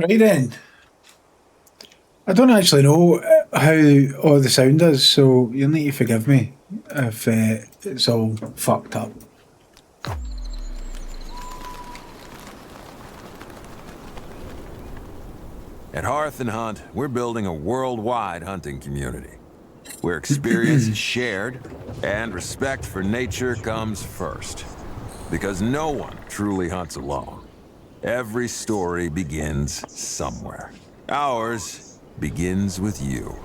Right then. I don't actually know how all the sound is, so you'll need to forgive me if it's all fucked up. At Hearth and Hunt, we're building a worldwide hunting community where experience is shared and respect for nature comes first. Because no one truly hunts alone. Every story begins somewhere. Ours begins with you.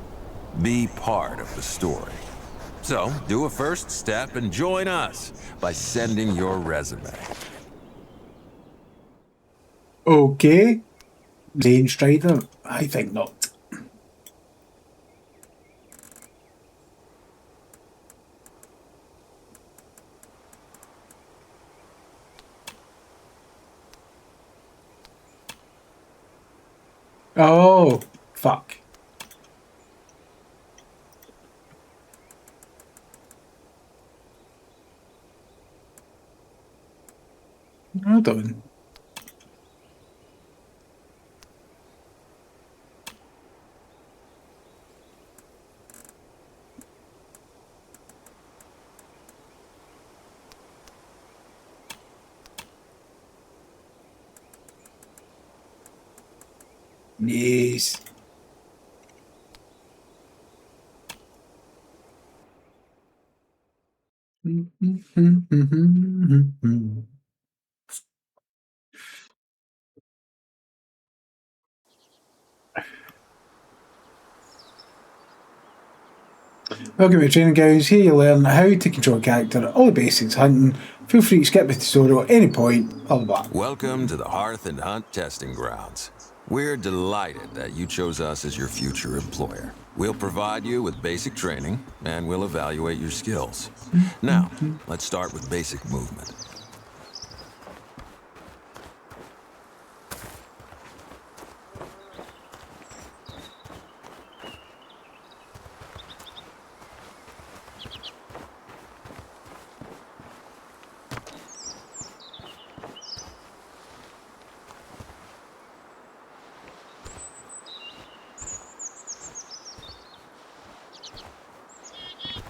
Be part of the story. So, do a first step and join us by sending your resume. Okay. Zane Strider? I think not. Oh, fuck. Hold on. Yes. Welcome to Training Grounds. Here you learn how to control a character, all the basics hunting. Feel free to skip the tutorial at any point, blah blah blah. Welcome to the Hearth and Hunt testing grounds. We're delighted that you chose us as your future employer. We'll provide you with basic training, and we'll evaluate your skills. Now, let's start with basic movement.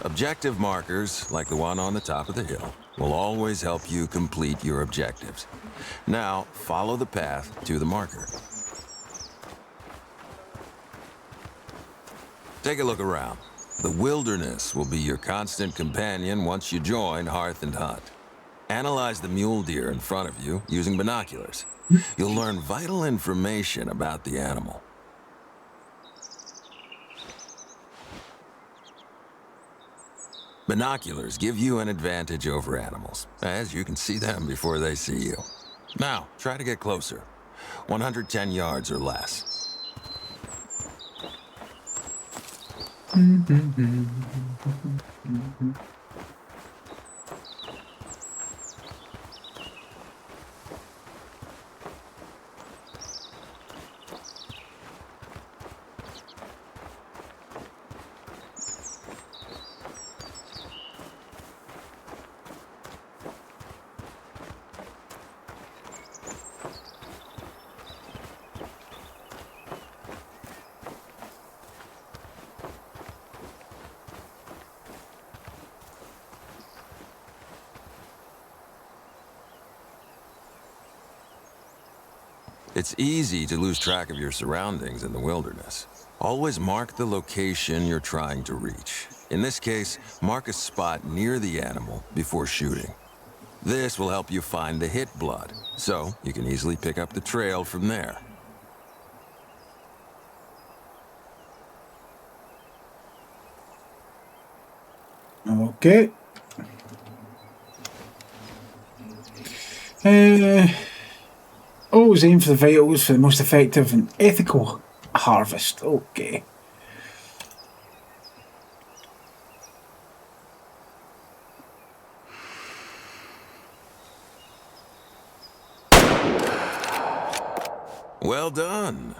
Objective markers, like the one on the top of the hill, will always help you complete your objectives. Now, follow the path to the marker. Take a look around. The wilderness will be your constant companion once you join Hearth and Hunt. Analyze the mule deer in front of you using binoculars. You'll learn vital information about the animal. Binoculars give you an advantage over animals, as you can see them before they see you. Now, try to get closer. 110 yards or less. It's easy to lose track of your surroundings in the wilderness. Always mark the location you're trying to reach. In this case, mark a spot near the animal before shooting. This will help you find the hit blood, so you can easily pick up the trail from there. Okay. Always aim for the vitals for the most effective and ethical harvest. Okay. Well done.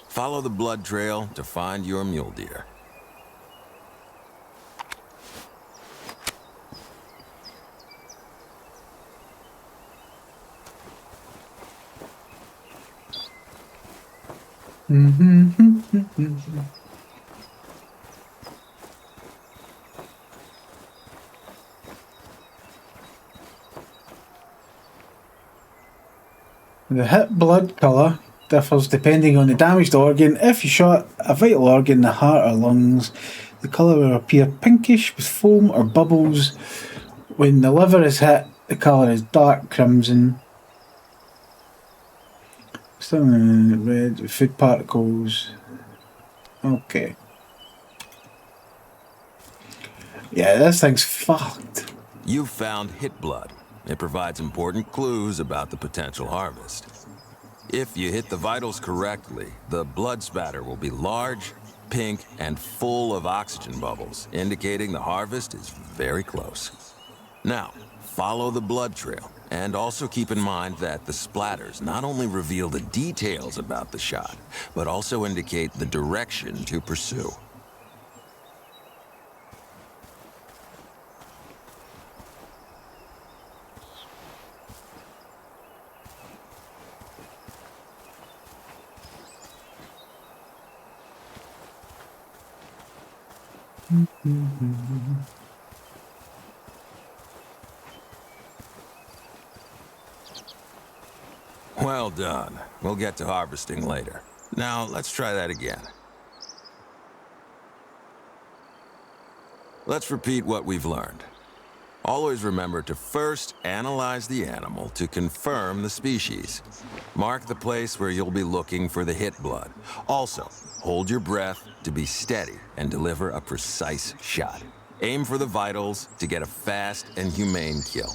Follow the blood trail to find your mule deer. The hit blood colour differs depending on the damaged organ. If you shot a vital organ, the heart or lungs, the colour will appear pinkish with foam or bubbles. When the liver is hit, the colour is dark crimson. Still red, food particles. Okay. Yeah, this thing's fucked. You've found hit blood. It provides important clues about the potential harvest. If you hit the vitals correctly, the blood spatter will be large, pink, and full of oxygen bubbles, indicating the harvest is very close. Now, follow the blood trail, and also keep in mind that the splatters not only reveal the details about the shot, but also indicate the direction to pursue. Well done. We'll get to harvesting later. Now, let's try that again. Let's repeat what we've learned. Always remember to first analyze the animal to confirm the species. Mark the place where you'll be looking for the hit blood. Also, hold your breath to be steady and deliver a precise shot. Aim for the vitals to get a fast and humane kill.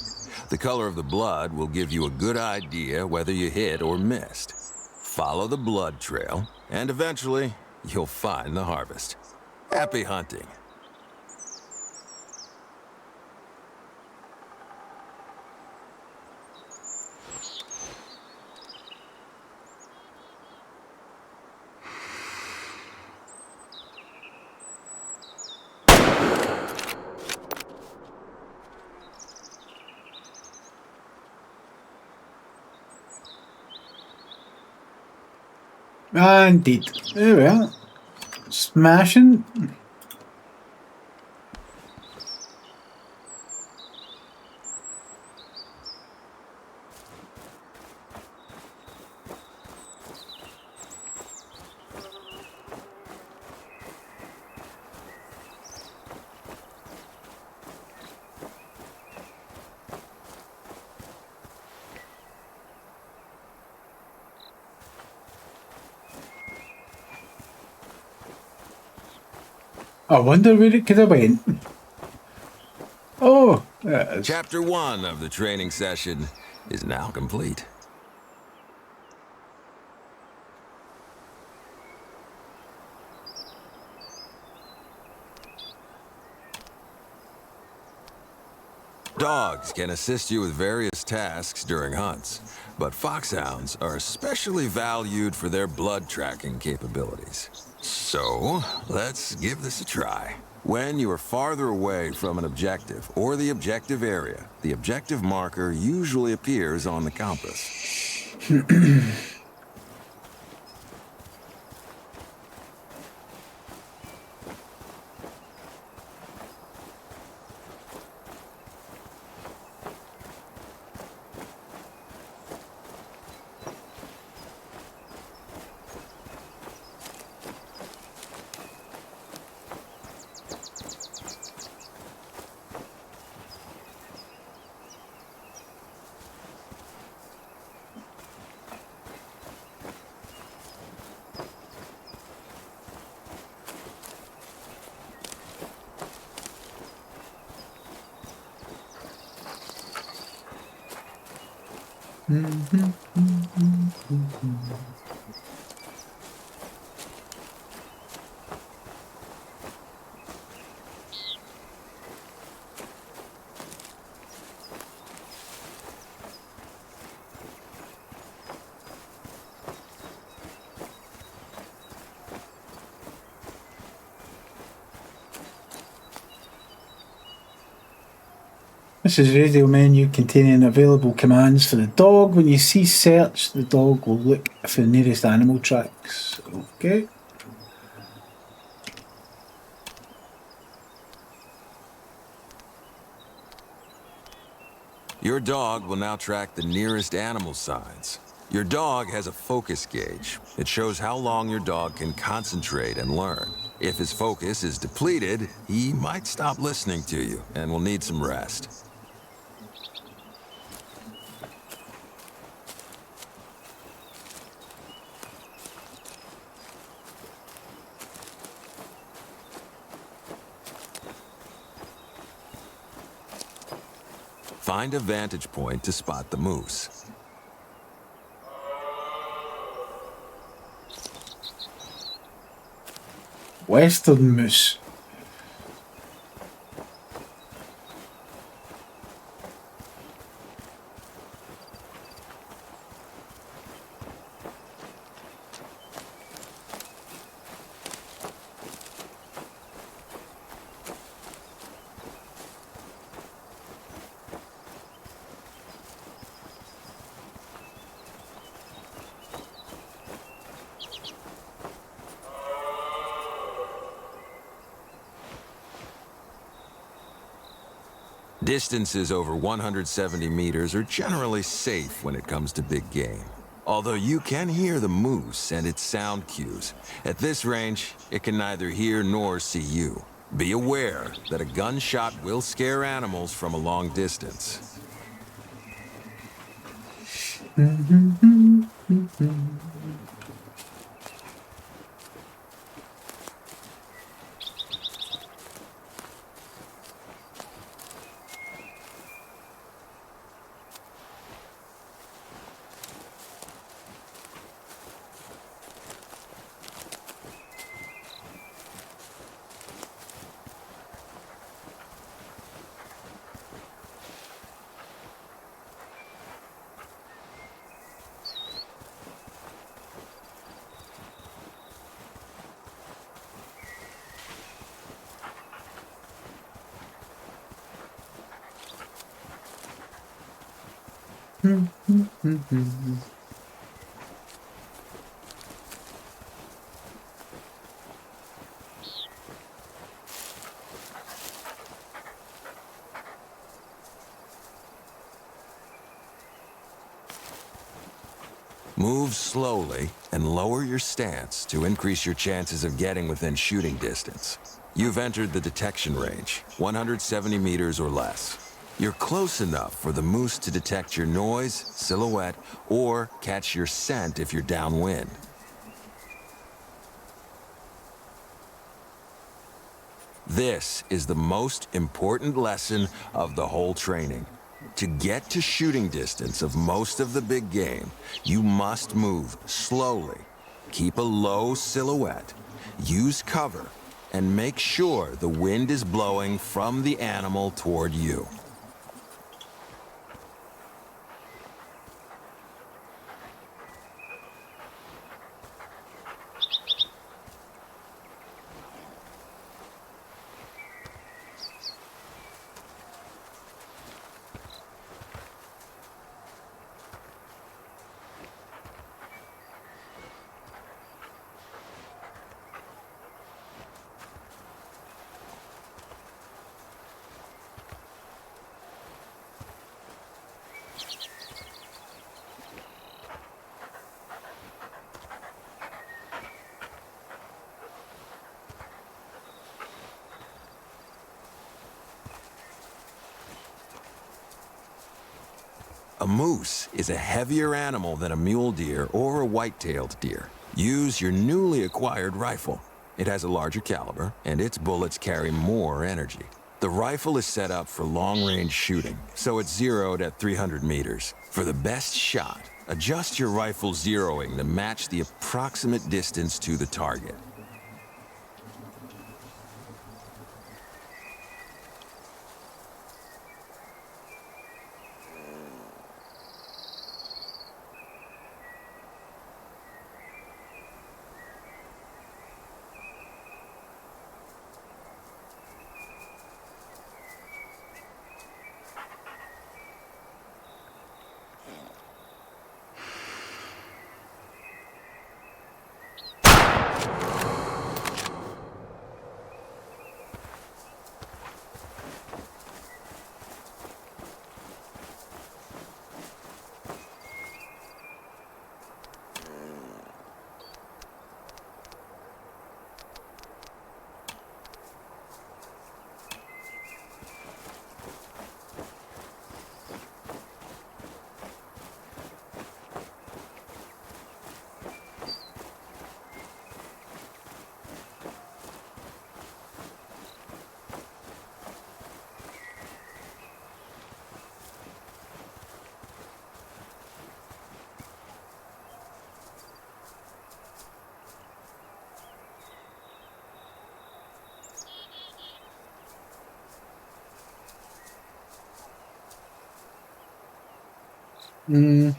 The color of the blood will give you a good idea whether you hit or missed. Follow the blood trail, and eventually, you'll find the harvest. Happy hunting. Indeed. There we are. Smashing. I wonder where it could have went. Oh, there it is. Chapter 1 of the training session is now complete. Dogs can assist you with various tasks during hunts, but foxhounds are especially valued for their blood tracking capabilities. So, let's give this a try. When you are farther away from an objective or the objective area, the objective marker usually appears on the compass. This is radio menu containing available commands for the dog. When you see search, the dog will look for the nearest animal tracks. Okay. Your dog will now track the nearest animal signs. Your dog has a focus gauge. It shows how long your dog can concentrate and learn. If his focus is depleted, he might stop listening to you and will need some rest. Find a vantage point to spot the moose. Western moose. Distances over 170 meters are generally safe when it comes to big game. Although you can hear the moose and its sound cues, at this range, it can neither hear nor see you. Be aware that a gunshot will scare animals from a long distance. Move slowly and lower your stance to increase your chances of getting within shooting distance. You've entered the detection range, 170 meters or less. You're close enough for the moose to detect your noise, silhouette, or catch your scent if you're downwind. This is the most important lesson of the whole training. To get to shooting distance of most of the big game, you must move slowly, keep a low silhouette, use cover, and make sure the wind is blowing from the animal toward you. A moose is a heavier animal than a mule deer or a white-tailed deer. Use your newly acquired rifle. It has a larger caliber, and its bullets carry more energy. The rifle is set up for long-range shooting, so it's zeroed at 300 meters. For the best shot, adjust your rifle zeroing to match the approximate distance to the target. Mm.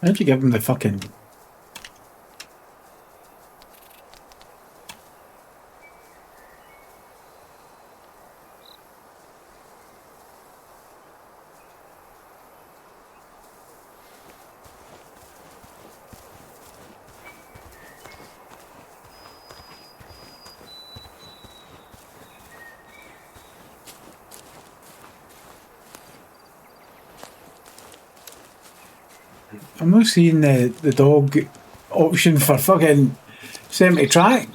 How'd you give him the fucking... I'm not seeing the dog option for fucking semi track.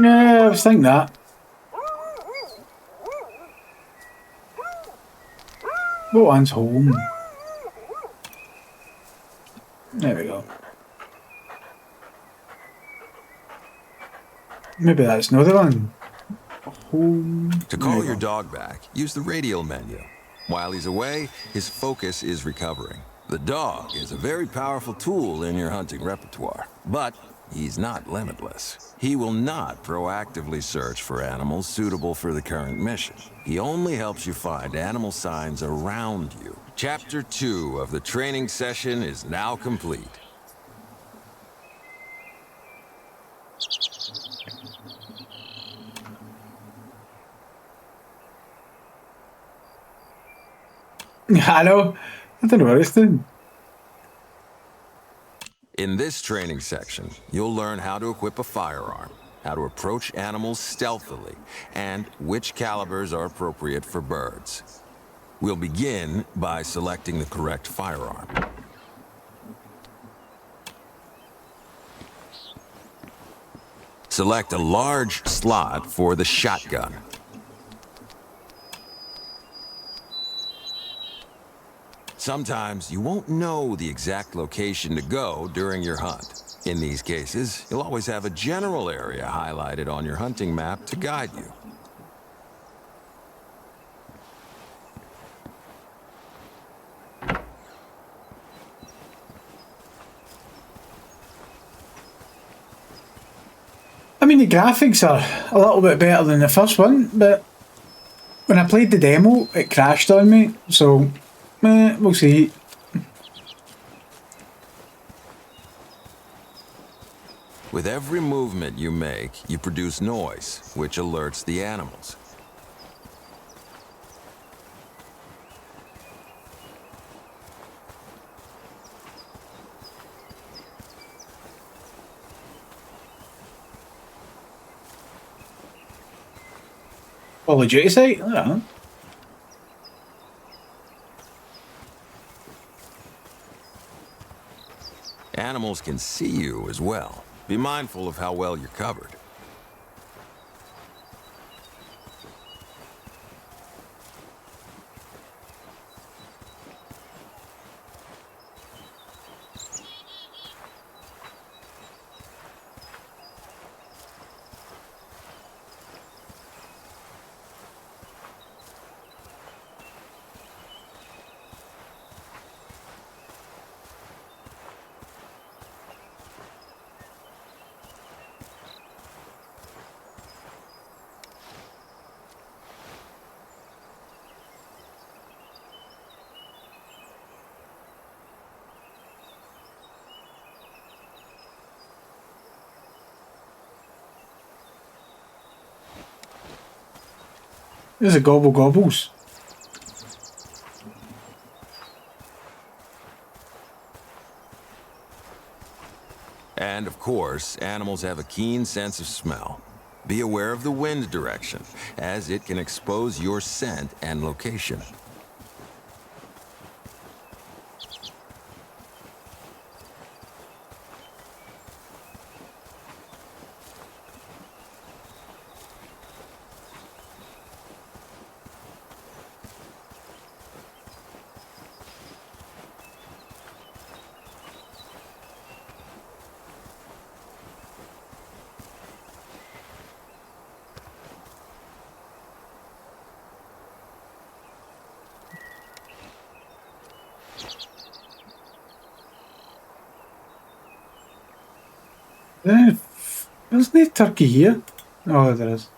Yeah, I was thinking that. What one's home? There we go. Maybe that's another one. Home. To call your dog back, use the radial menu. While he's away, his focus is recovering. The dog is a very powerful tool in your hunting repertoire, but he's not limitless. He will not proactively search for animals suitable for the current mission. He only helps you find animal signs around you. Chapter 2 of the training session is now complete. Hello. I don't know what it's doing. In this training section, you'll learn how to equip a firearm, how to approach animals stealthily, and which calibers are appropriate for birds. We'll begin by selecting the correct firearm. Select a large slot for the shotgun. Sometimes you won't know the exact location to go during your hunt. In these cases, you'll always have a general area highlighted on your hunting map to guide you. I mean, the graphics are a little bit better than the first one, but when I played the demo, it crashed on me, so we'll see. With every movement you make, you produce noise, which alerts the animals. Call of Duty site? I don't know. Animals can see you as well. Be mindful of how well you're covered. There's a gobble gobbles. And of course, animals have a keen sense of smell. Be aware of the wind direction, as it can expose your scent and location. There's no turkey here. Oh, there is.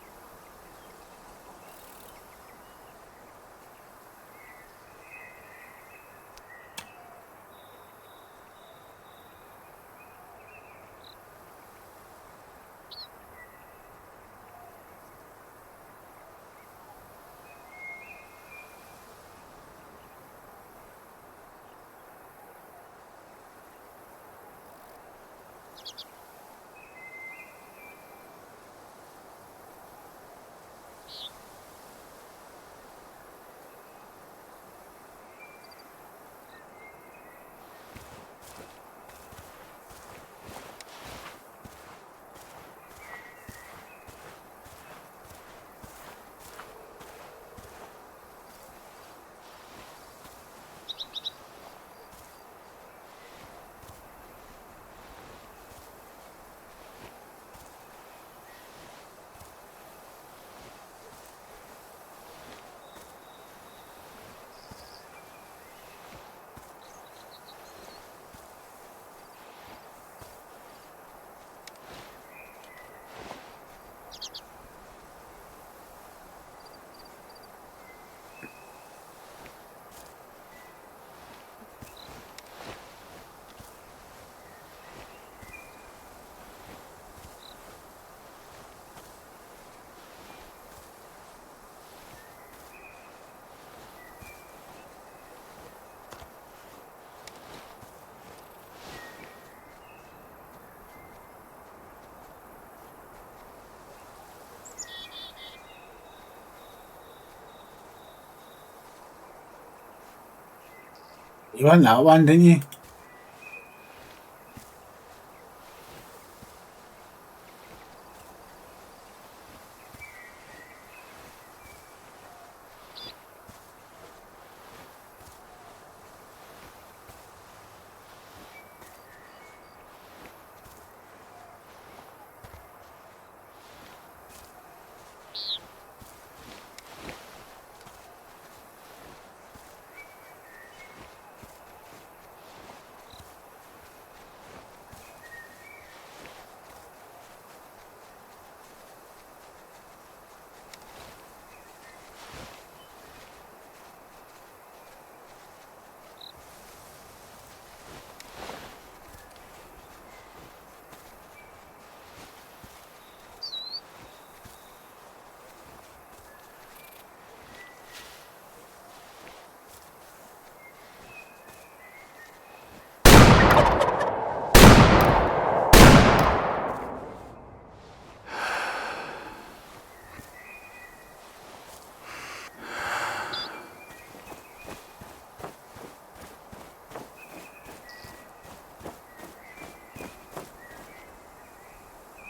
You want that one, didn't you?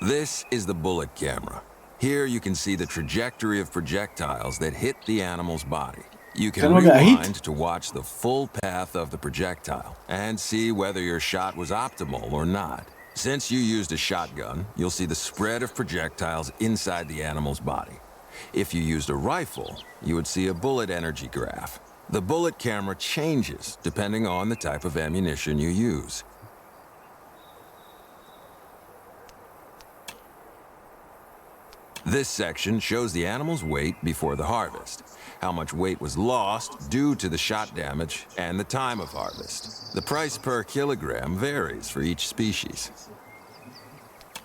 This is the bullet camera. Here you can see the trajectory of projectiles that hit the animal's body. You can Then we'll get a heat. rewind to watch the full path of the projectile and see whether your shot was optimal or not. Since you used a shotgun, you'll see the spread of projectiles inside the animal's body. If you used a rifle, you would see a bullet energy graph. The bullet camera changes depending on the type of ammunition you use. This section shows the animal's weight before the harvest, how much weight was lost due to the shot damage, and the time of harvest. The price per kilogram varies for each species.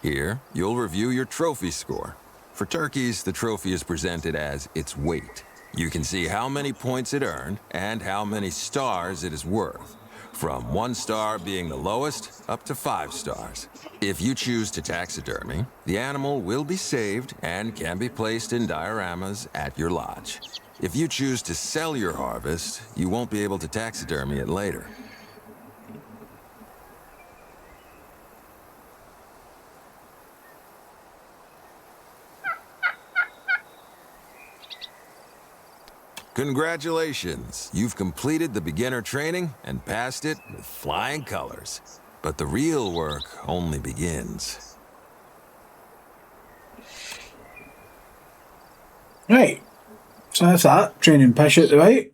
Here, you'll review your trophy score. For turkeys, the trophy is presented as its weight. You can see how many points it earned and how many stars it is worth, from 1 star being the lowest up to 5 stars. If you choose to taxidermy, the animal will be saved and can be placed in dioramas at your lodge. If you choose to sell your harvest, you won't be able to taxidermy it later. Congratulations! You've completed the beginner training and passed it with flying colors. But the real work only begins. Right, so that's that. Training pish out the way.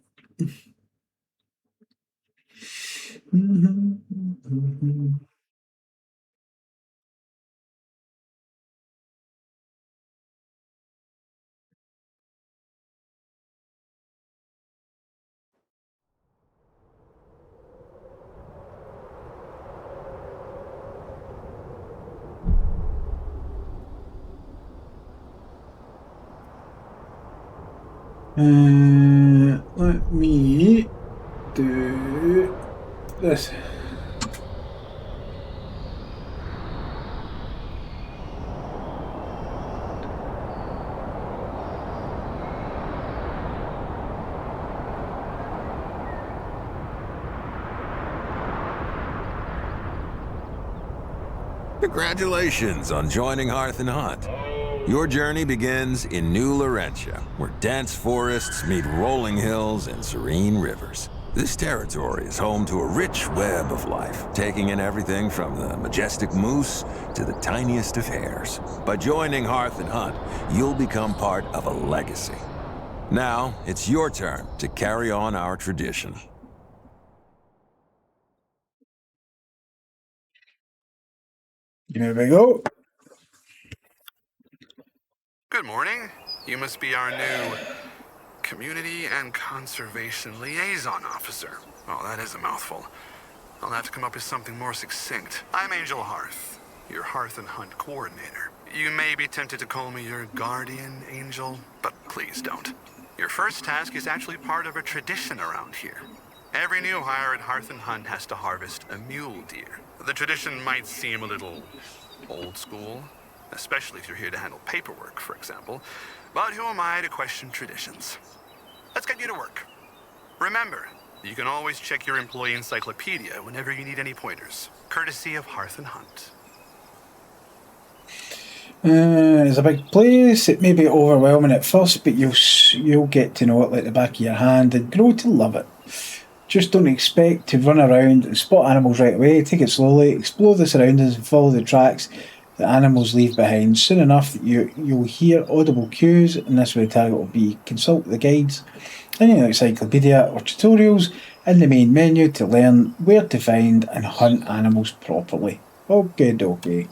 Let me do this. Congratulations on joining Hearth and Hunt. Your journey begins in New Laurentia, where dense forests meet rolling hills and serene rivers. This territory is home to a rich web of life, taking in everything from the majestic moose to the tiniest of hares. By joining Hearth and Hunt, you'll become part of a legacy. Now, it's your turn to carry on our tradition. Here we go. Good morning. You must be our new Community and Conservation Liaison Officer. Oh, that is a mouthful. I'll have to come up with something more succinct. I'm Angel Hearth, your Hearth and Hunt coordinator. You may be tempted to call me your guardian angel, but please don't. Your first task is actually part of a tradition around here. Every new hire at Hearth and Hunt has to harvest a mule deer. The tradition might seem a little old school, especially if you're here to handle paperwork, for example. But who am I to question traditions? Let's get you to work. Remember, you can always check your employee encyclopedia whenever you need any pointers, courtesy of Hearth and Hunt. It's a big place. It may be overwhelming at first, but you'll get to know it like the back of your hand and grow to love it. Just don't expect to run around and spot animals right away. Take it slowly, explore the surroundings and follow the tracks that animals leave behind. Soon enough, you'll hear audible cues, and this way the target will be consult the guides in an encyclopedia or tutorials in the main menu to learn where to find and hunt animals properly. Okay.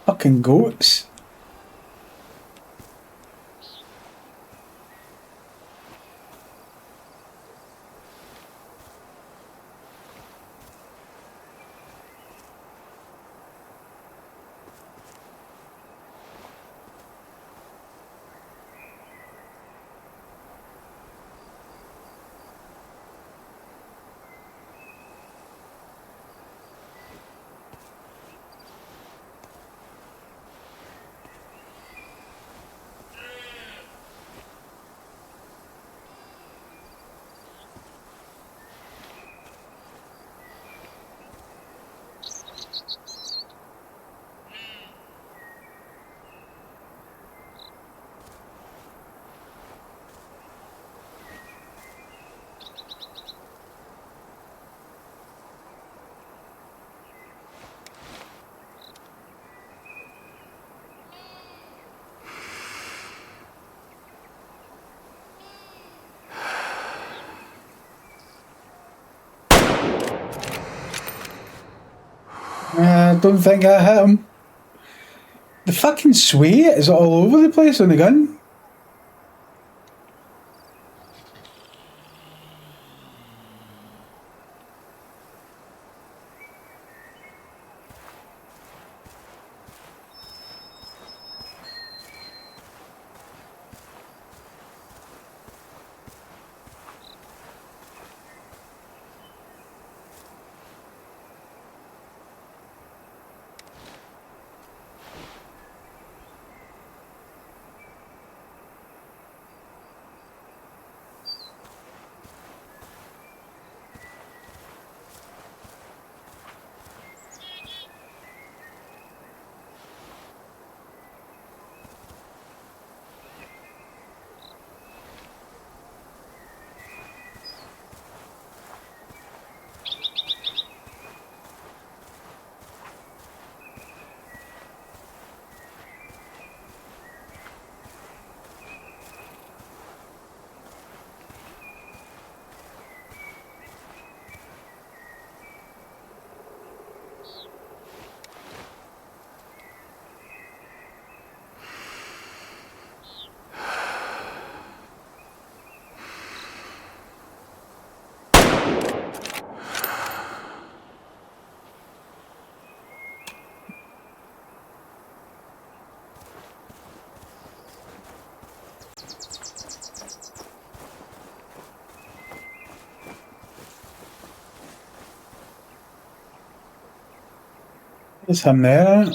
Fucking goats. I don't think I hit him. The fucking sway is all over the place on the gun. There's him there.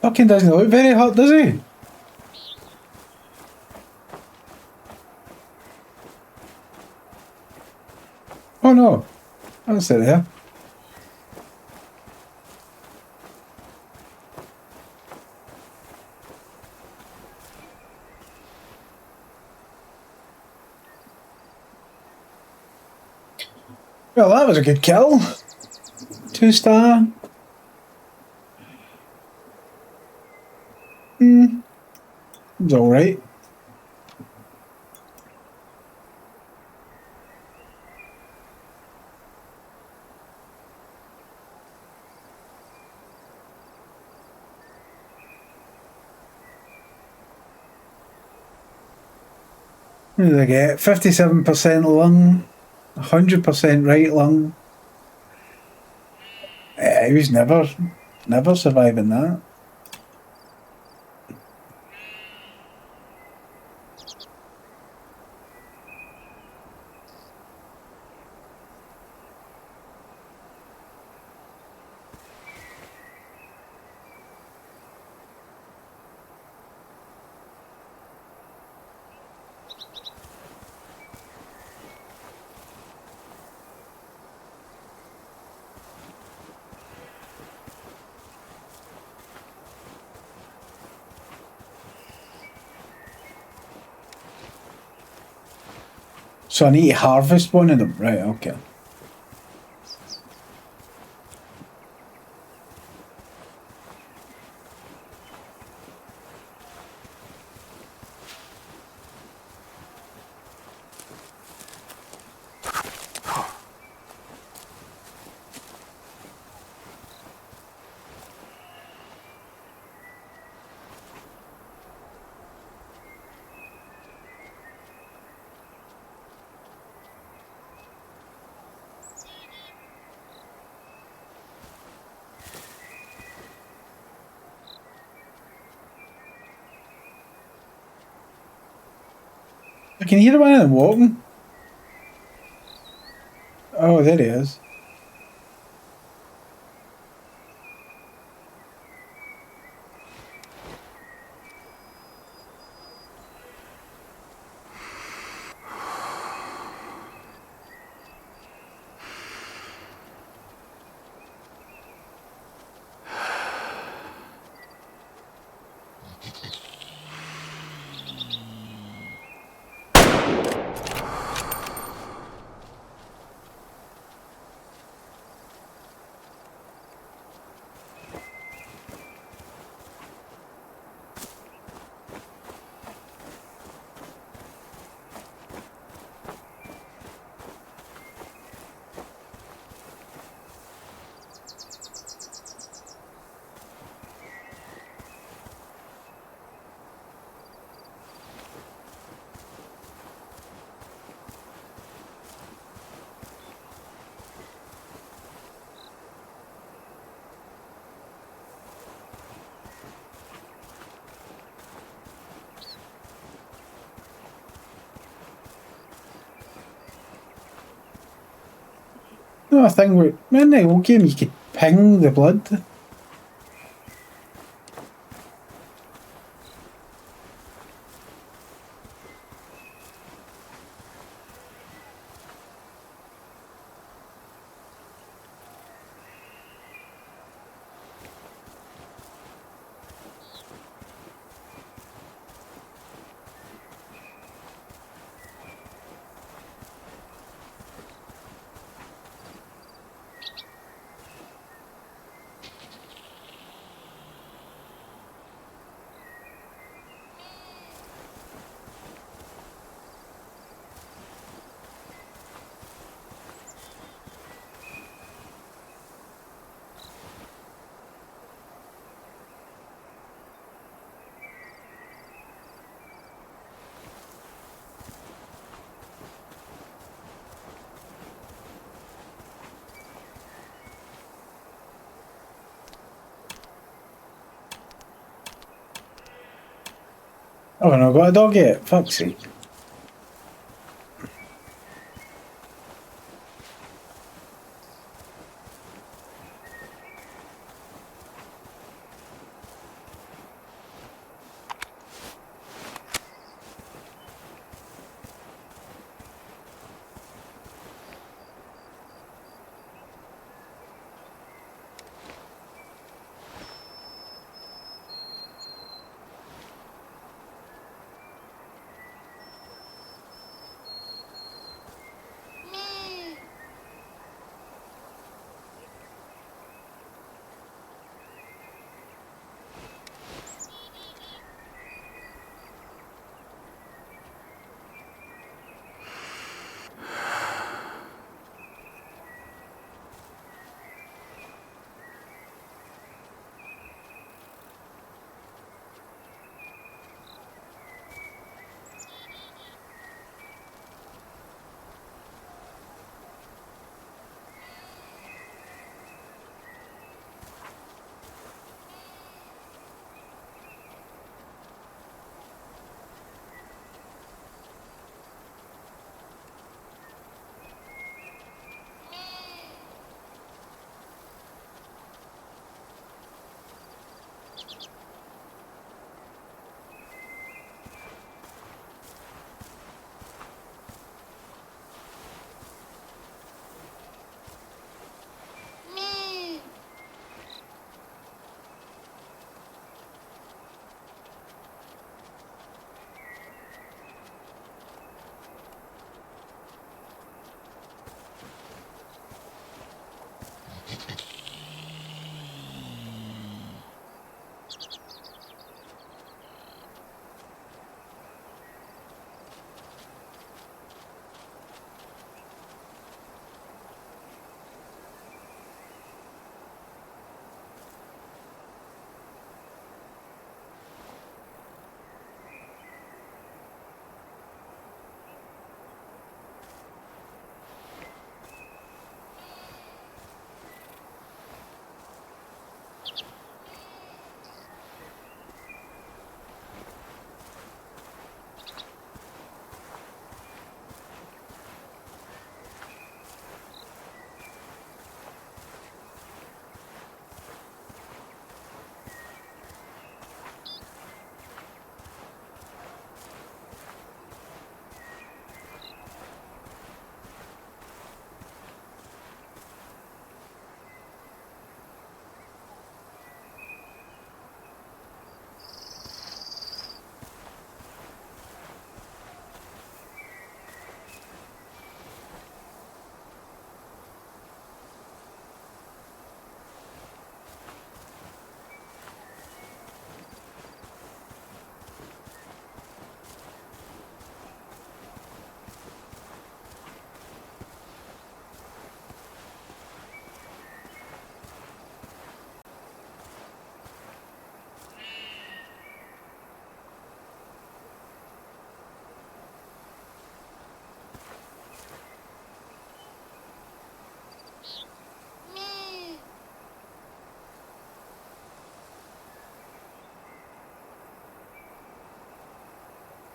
Fucking doesn't look very hot, does he? Oh no, that's it there. Well, that was a good kill. 2-star. It's alright. What did I get? 57% lung, 100% right lung. He was never surviving that. So I need to harvest one of them. Right, okay. I can hear one of them walking. Oh, there he is. No, I think we in the old game you could ping the blood. Oh, and I've got a dog yet. Fuck's sake.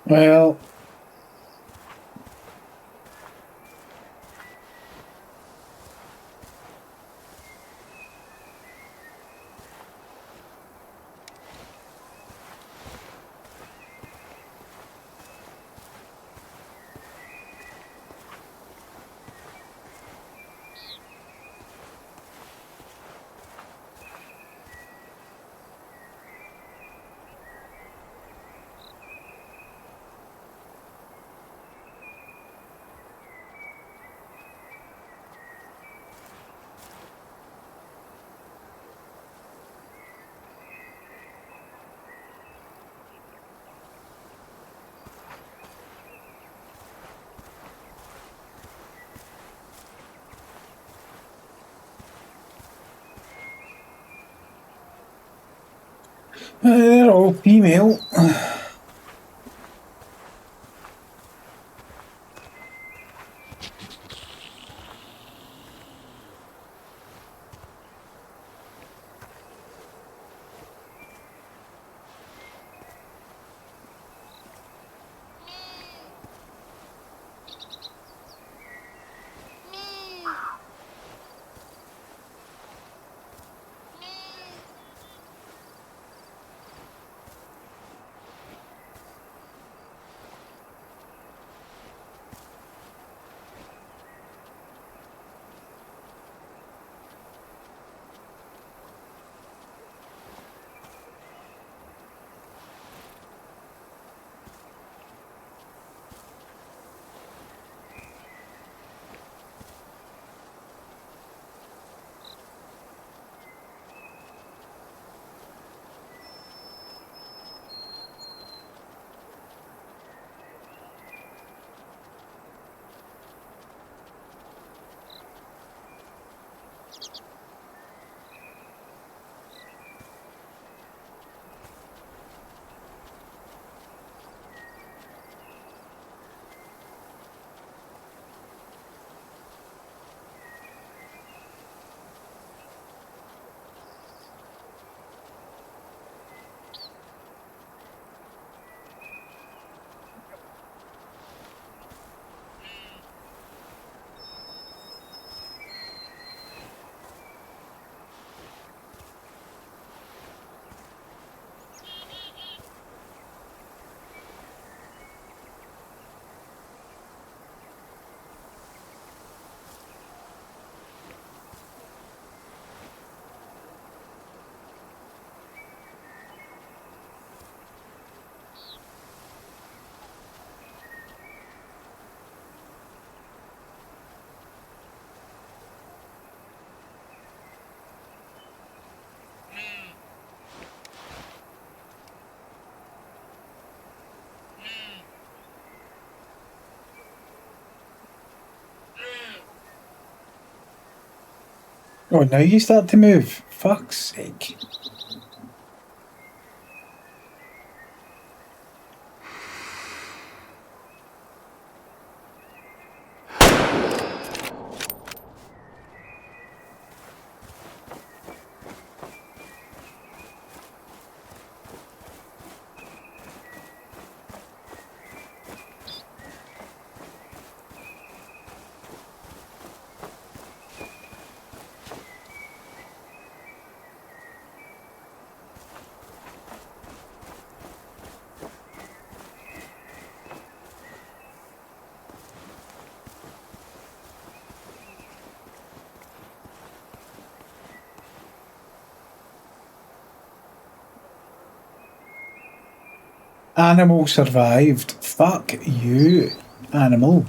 Well, they're all female. Oh, now you start to move. Fuck's sake. Animal survived. Fuck you, animal.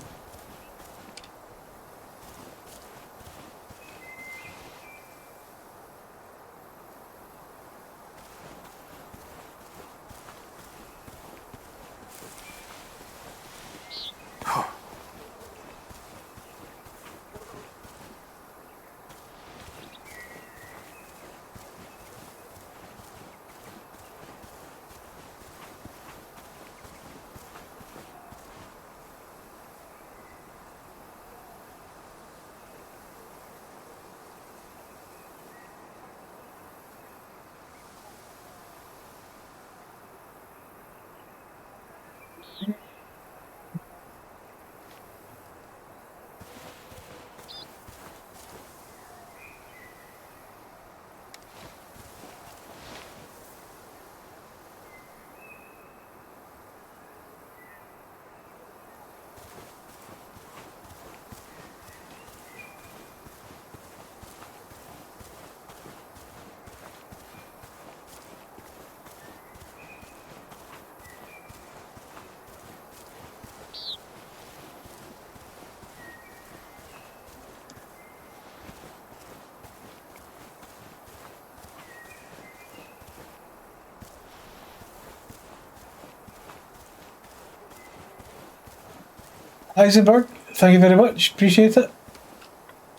Heisenberg, thank you very much. Appreciate it.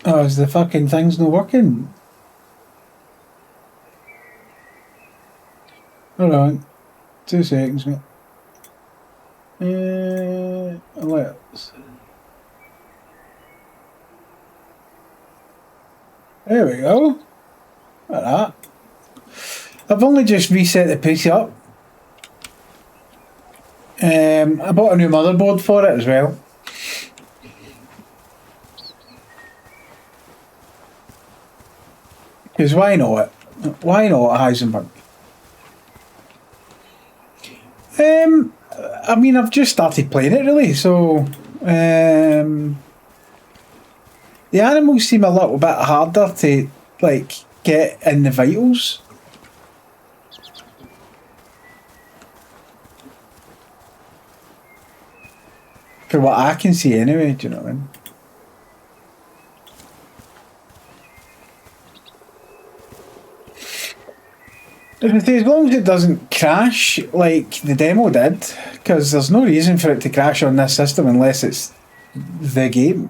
Oh, is the fucking thing's not working? Hold on. 2 seconds, mate. Let's. There we go. Like that. I've only just reset the PC up. I bought a new motherboard for it as well. Because why not? Why not Heisenberg? I mean, I've just started playing it really, so the animals seem a little bit harder to like get in the vitals. For what I can see anyway, do you know what I mean? As long as it doesn't crash like the demo did, because there's no reason for it to crash on this system unless it's the game.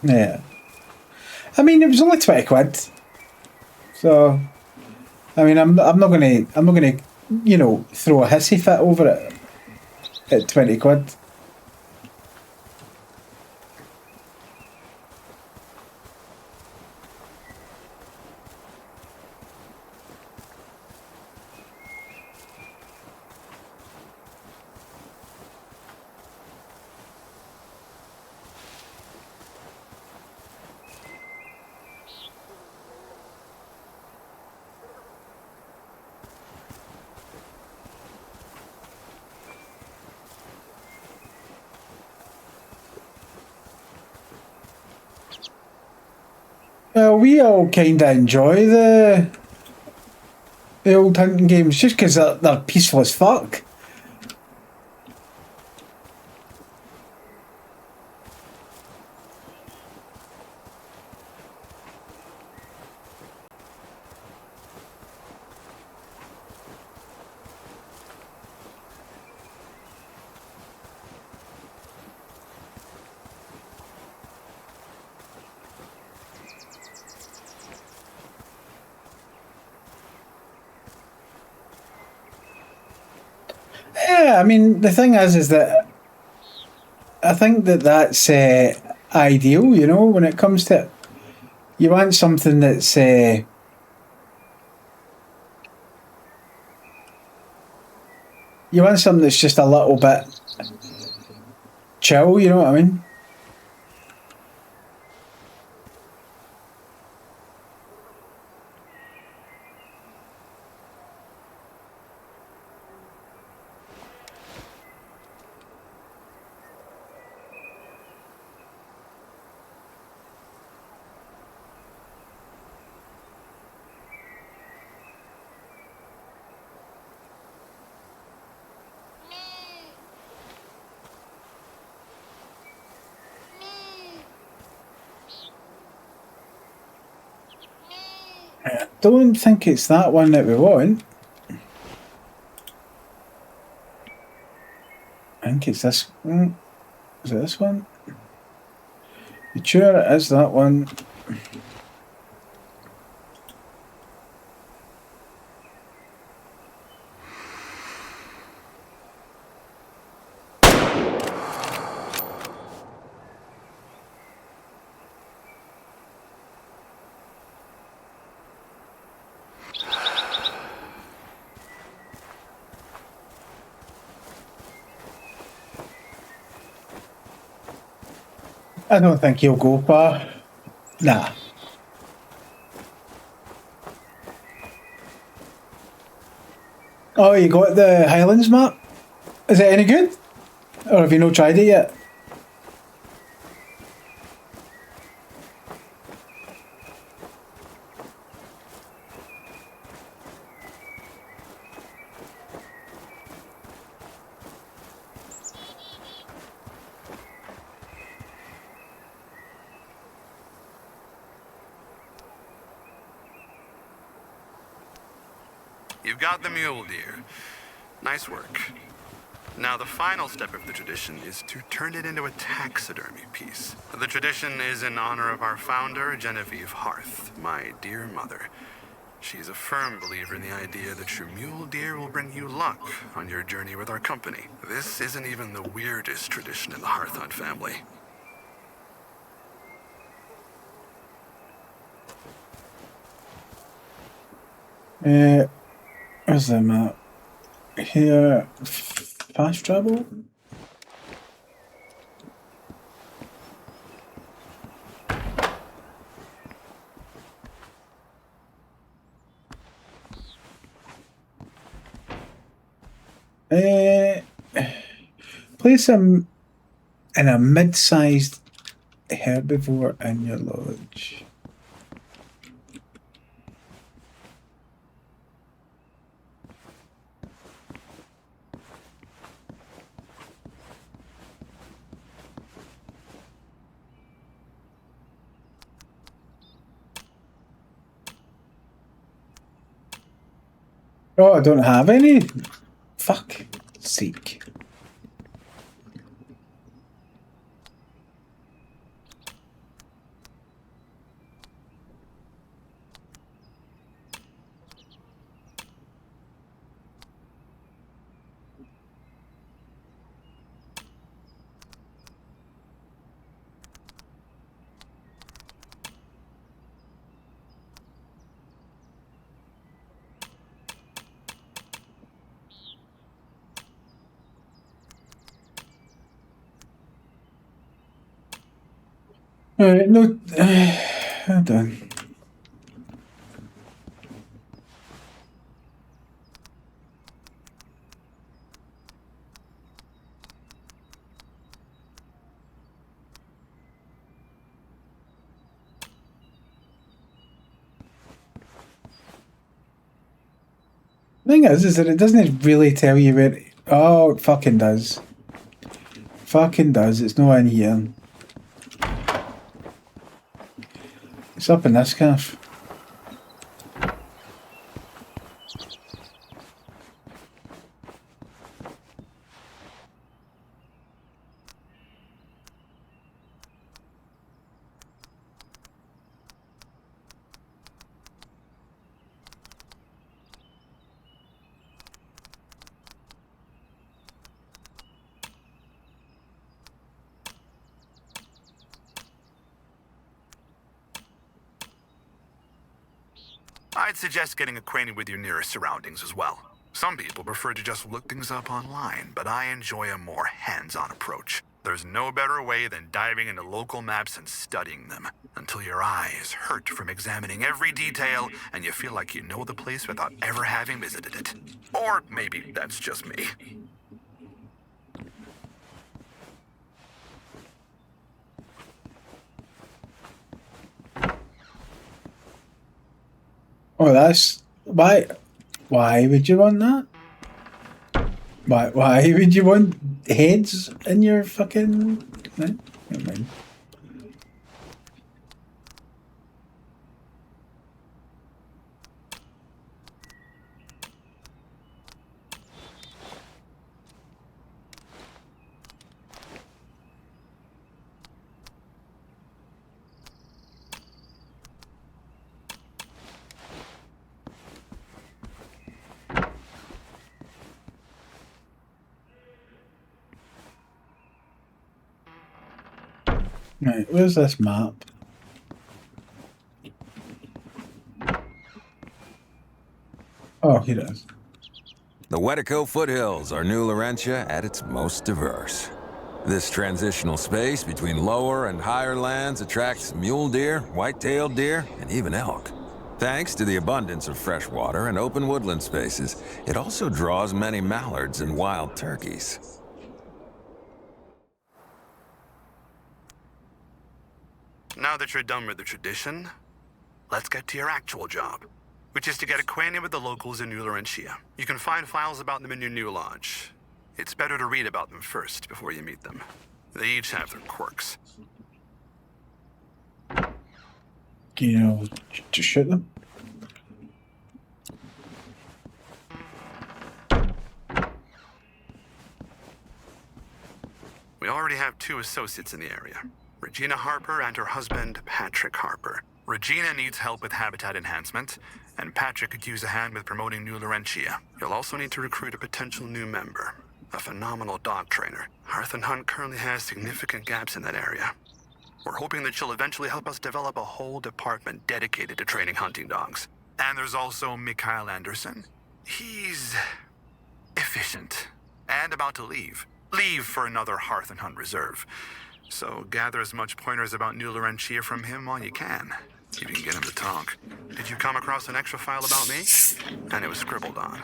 Yeah. I mean, it was only 20 quid. So, I mean, I'm not gonna, you know, throw a hissy fit over it at 20 quid. We all kind of enjoy the old hunting games just because they're peaceful as fuck. Yeah, I mean, the thing is that I think that that's ideal, you know, when it comes to it. You want something that's you want something that's just a little bit chill, you know what I mean? I don't think it's that one that we want. I think it's this one. Is it this one? You sure it is that one? I don't think he'll go far. Nah. Oh, you got the Highlands map? Is it any good? Or have you not tried it yet? You've got the mule deer. Nice work. Now, the final step of the tradition is to turn it into a taxidermy piece. The tradition is in honor of our founder, Genevieve Hearth, my dear mother. She's a firm believer in the idea that your mule deer will bring you luck on your journey with our company. This isn't even the weirdest tradition in the Hearth Hunt family. Where's the map? Here, fast travel? Place him in a mid-sized herbivore in your lodge. Oh, I don't have any? Fuck sake. Alright, no, I'm done. Thing is that it doesn't really tell you where. Oh, it fucking does. Fucking does. It's not in here. It's up in this calf. I'd suggest getting acquainted with your nearest surroundings as well. Some people prefer to just look things up online, but I enjoy a more hands-on approach. There's no better way than diving into local maps and studying them until your eyes hurt from examining every detail and you feel like you know the place without ever having visited it. Or maybe that's just me. Oh, that's why. Why would you want that? Why would you want heads in your fucking? No, never mind. Right, where's this map? Oh, here it is. The Wetico foothills are New Laurentia at its most diverse. This transitional space between lower and higher lands attracts mule deer, white-tailed deer, and even elk. Thanks to the abundance of fresh water and open woodland spaces, it also draws many mallards and wild turkeys. Now that you're done with the tradition, let's get to your actual job, which is to get acquainted with the locals in New Laurentia. You can find files about them in your new lodge. It's better to read about them first before you meet them. They each have their quirks. You know, to shoot them. We already have 2 associates in the area, Regina Harper and her husband, Patrick Harper. Regina needs help with habitat enhancement, and Patrick could use a hand with promoting New Laurentia. You'll also need to recruit a potential new member, a phenomenal dog trainer. Hearth and Hunt currently has significant gaps in that area. We're hoping that she'll eventually help us develop a whole department dedicated to training hunting dogs. And there's also Mikhail Anderson. He's efficient and about to leave. Leave for another Hearth and Hunt reserve. So gather as much pointers about New Laurentia from him while you can, if you can get him to talk. Did you come across an extra file about me? And it was scribbled on.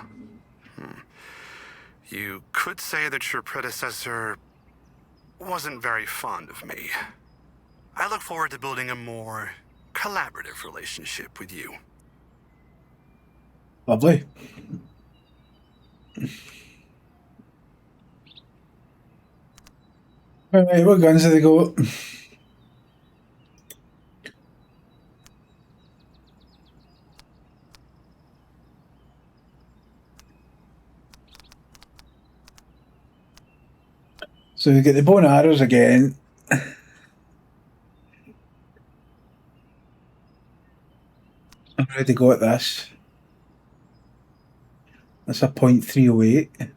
You could say that your predecessor wasn't very fond of me. I look forward to building a more collaborative relationship with you. Lovely. Alright, what guns have they got? So we get the bow and arrows again. I've already got this. That's a .308.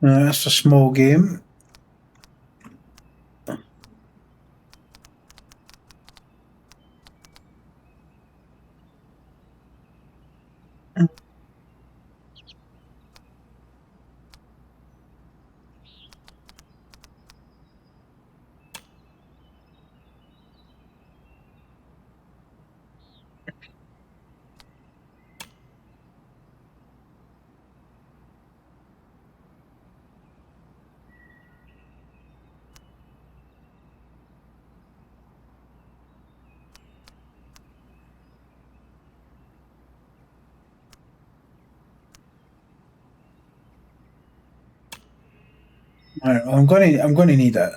That's a small game. Alright, well, I'm gonna need it.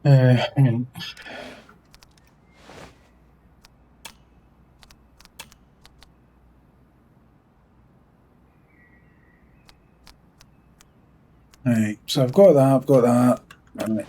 Hang on. Right, so I've got that. Right.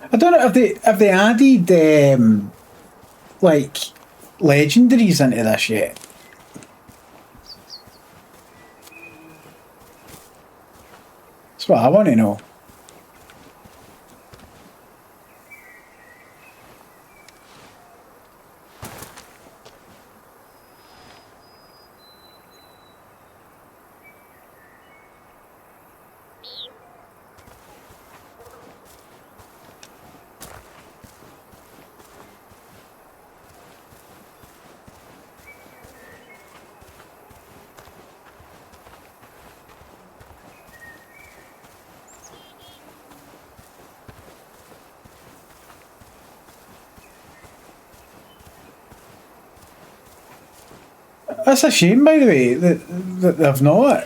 I don't know if they added like legendaries into this yet. That's what I want to know. That's a shame, by the way, that they've not.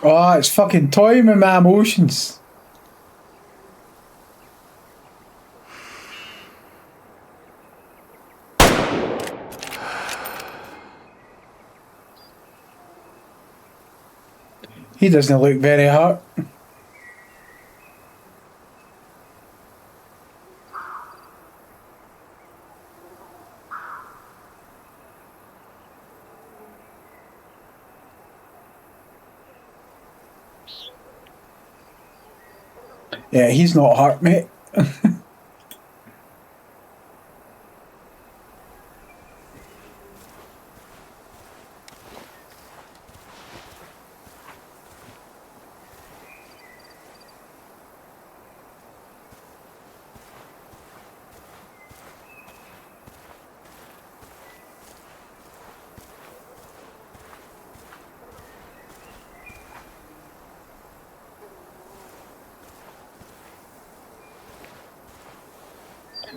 Oh, it's fucking toying with my emotions. He doesn't look very hurt. Yeah, he's not hurt, mate.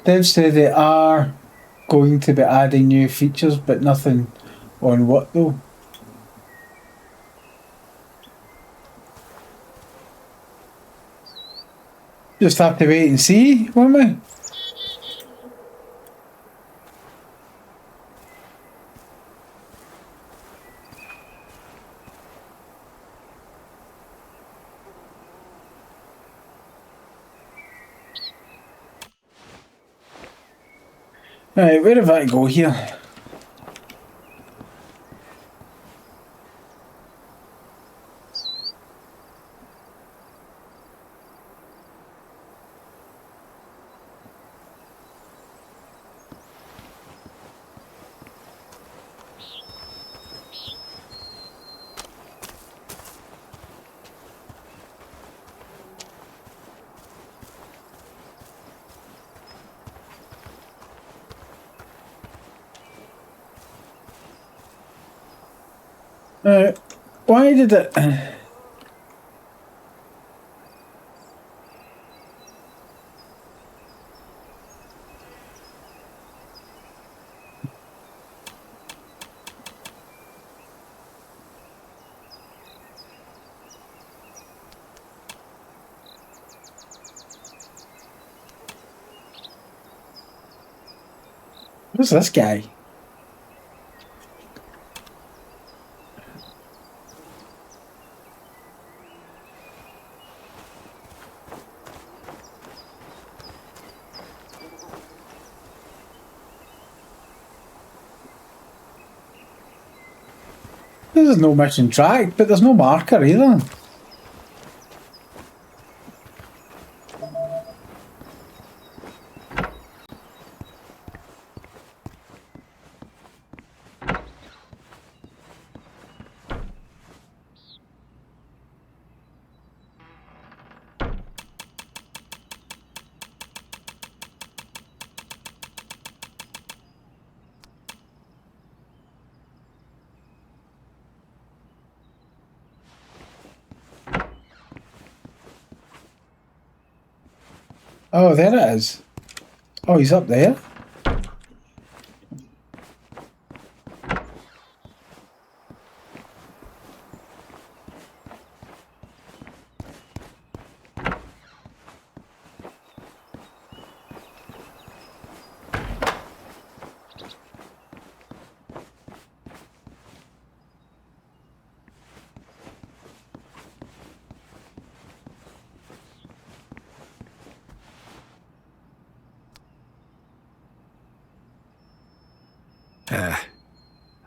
They've said they are going to be adding new features, but nothing on what though. Just have to wait and see, won't we? Right, where have I go here? Why did it... Who's this guy? There's no mission track, but there's no marker either. Oh, there it is. Oh, he's up there.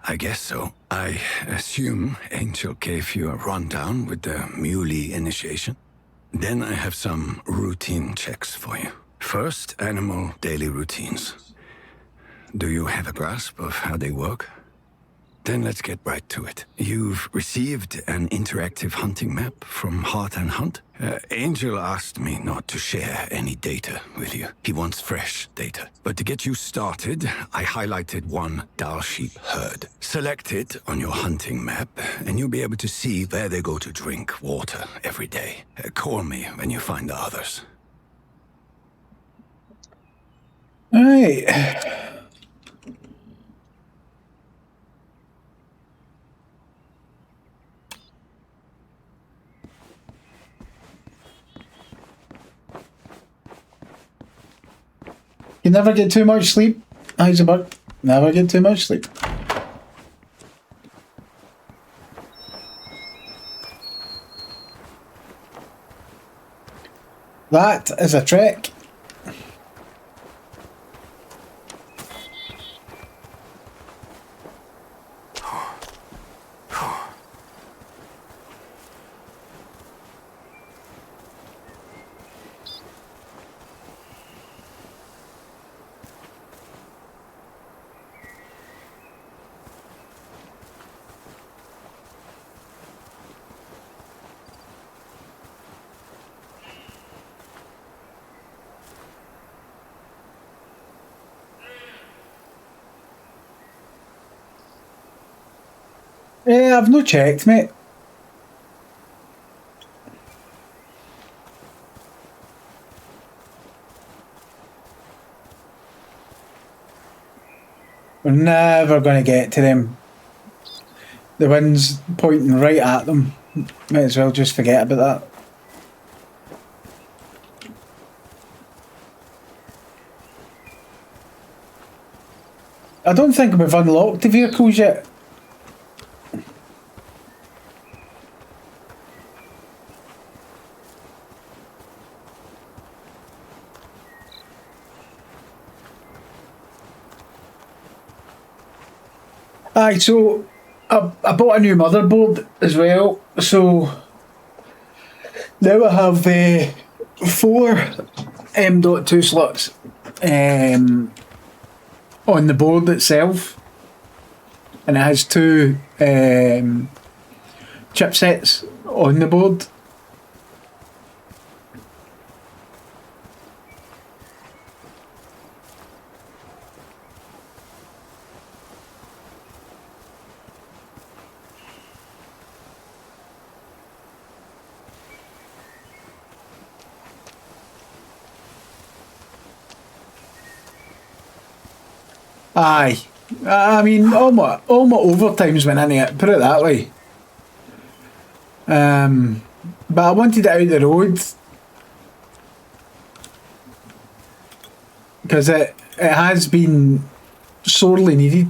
I guess so. I assume Angel gave you a rundown with the Muley initiation. Then I have some routine checks for you. First, animal daily routines. Do you have a grasp of how they work? Then let's get right to it. You've received an interactive hunting map from Heart and Hunt. Angel asked me not to share any data with you. He wants fresh data. But to get you started, I highlighted one Dall sheep herd. Select it on your hunting map, and you'll be able to see where they go to drink water every day. Call me when you find the others. All right. You never get too much sleep, Heisenberg. Never get too much sleep. That is a trek. Yeah, I've no checked, mate. We're never going to get to them. The wind's pointing right at them. Might as well just forget about that. I don't think we've unlocked the vehicles yet. Aye, so I bought a new motherboard as well, so now I have 4 M.2 slots on the board itself, and it has 2 chipsets on the board. Aye. I mean, all my overtimes went into it, put it that way. But I wanted it out the road because it has been sorely needed.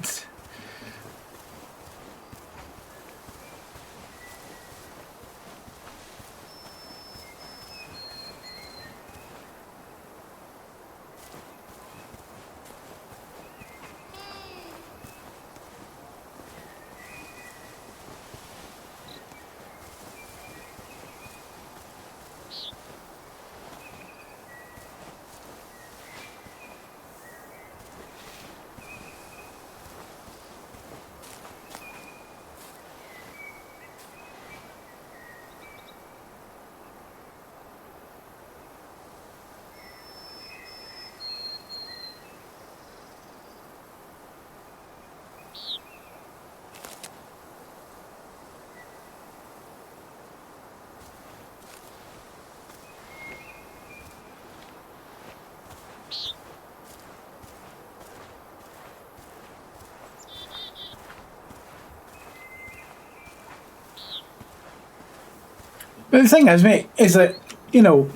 But the thing is, mate, is that, you know,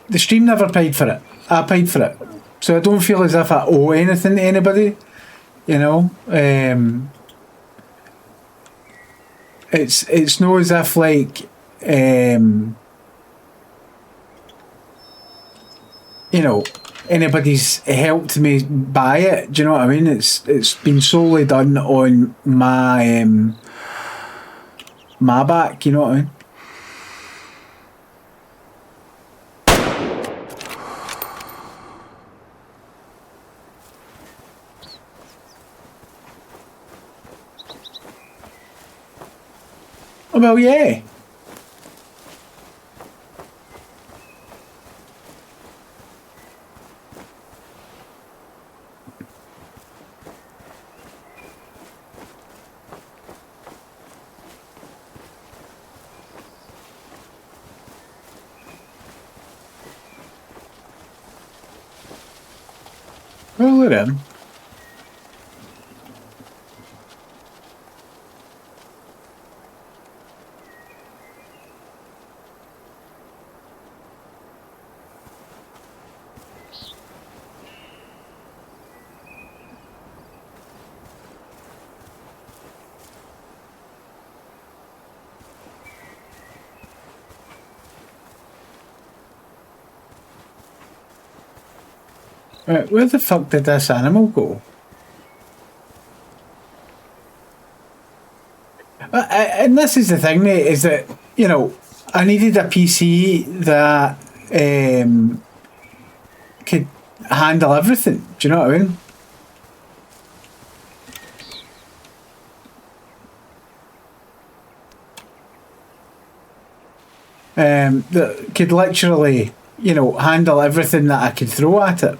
the stream never paid for it. I paid for it. So I don't feel as if I owe anything to anybody, you know. It's no as if like you know, anybody's helped me buy it. Do you know what I mean? It's been solely done on my my back. You know what I mean? Well, yeah. Well, then. Right, where the fuck did this animal go? And this is the thing, mate, is that, you know, I needed a PC that could handle everything. Do you know what I mean? That could literally, you know, handle everything that I could throw at it.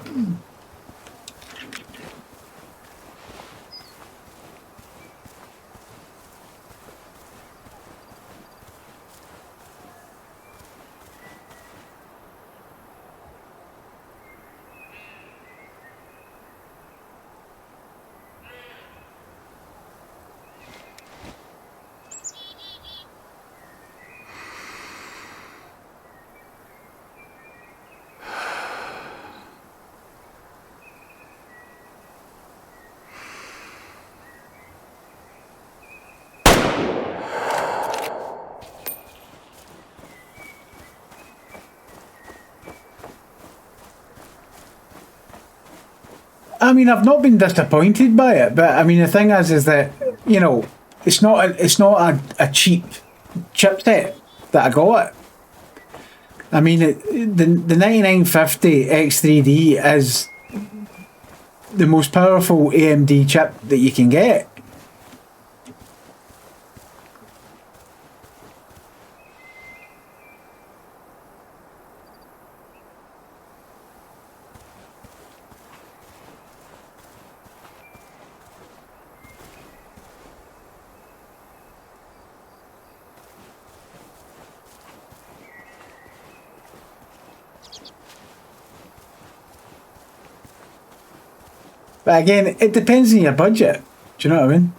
I mean, I've not been disappointed by it, but I mean, the thing is that, you know, it's not a cheap chipset that I got. I mean, the 9950 X3D is the most powerful AMD chip that you can get. But again, it depends on your budget. Do you know what I mean?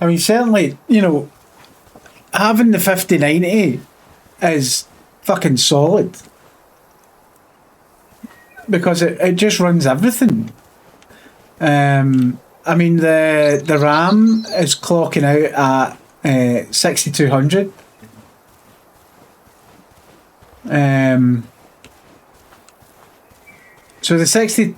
I mean, certainly, you know, having the 5090 is fucking solid. Because it just runs everything. I mean, the RAM is clocking out at 6200. So the 60...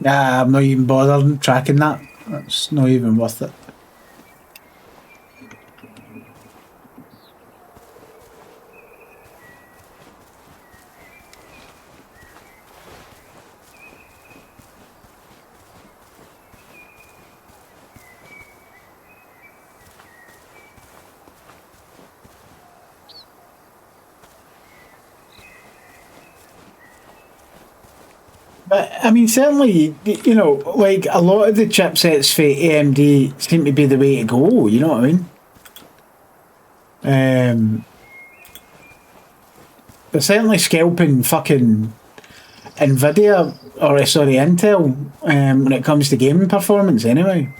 Nah, I'm not even bothered tracking that. That's not even worth it. But I mean, certainly, you know, like a lot of the chipsets for AMD seem to be the way to go. You know what I mean? They're certainly scalping fucking Nvidia, or sorry, Intel, when it comes to gaming performance. Anyway.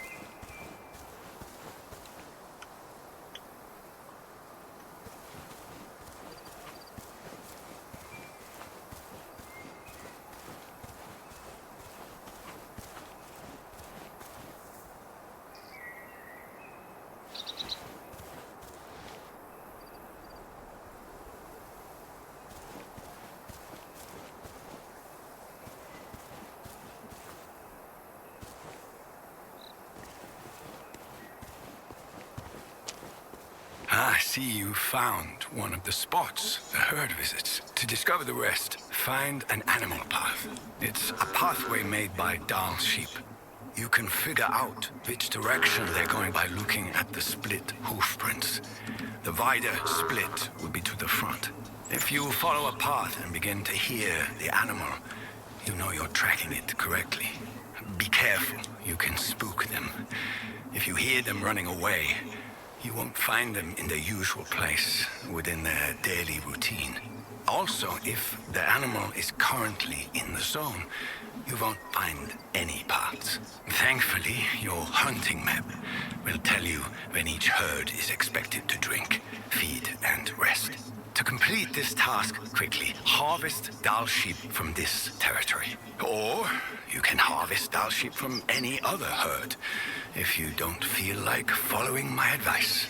I see you found one of the spots the herd visits. To discover the rest, find an animal path. It's a pathway made by Dahl sheep. You can figure out which direction they're going by looking at the split hoof prints. The wider split would be to the front. If you follow a path and begin to hear the animal, you know you're tracking it correctly. Be careful, you can spook them. If you hear them running away, you won't find them in their usual place within their daily routine. Also, if the animal is currently in the zone, you won't find any paths. Thankfully, your hunting map will tell you when each herd is expected to drink, feed, and rest. To complete this task quickly, harvest Dahl sheep from this territory. Or you can harvest Dahl sheep from any other herd if you don't feel like following my advice.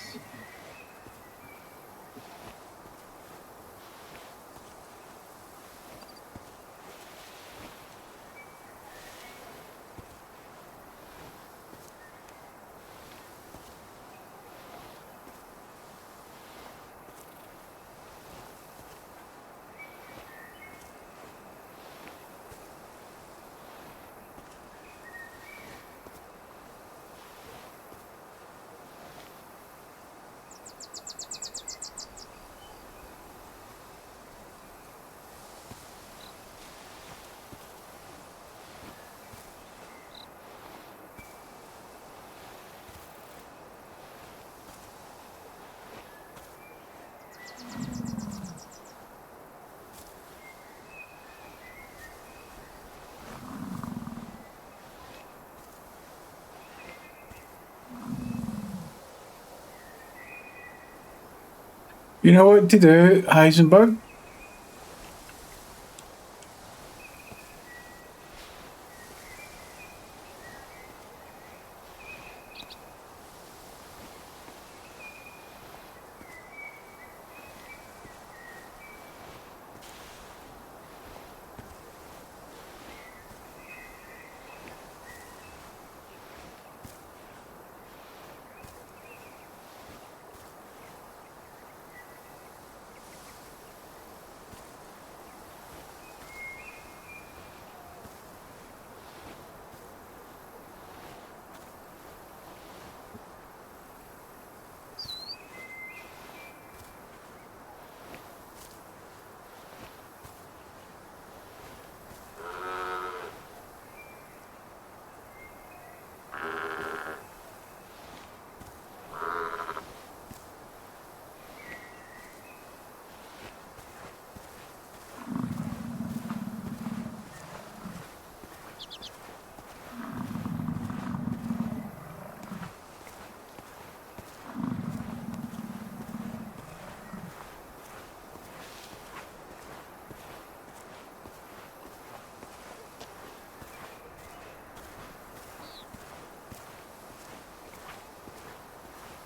You know what to do, Heisenberg?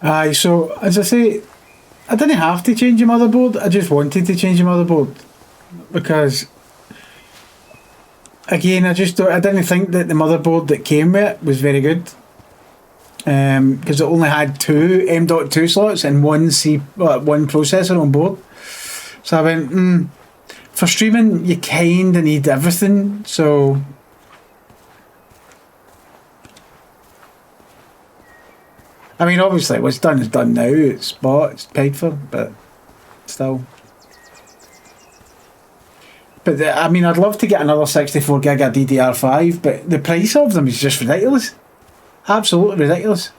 Aye, so as I say, I didn't have to change the motherboard. I just wanted to change the motherboard because Again, I just don't, I didn't think that the motherboard that came with it was very good. Because it only had two M.2 slots and one processor on board. So I went, for streaming, you kind of need everything. So I mean, obviously, what's done is done now. It's bought, it's paid for, but still. But I mean, I'd love to get another 64 gig of DDR5, but the price of them is just ridiculous. Absolutely ridiculous.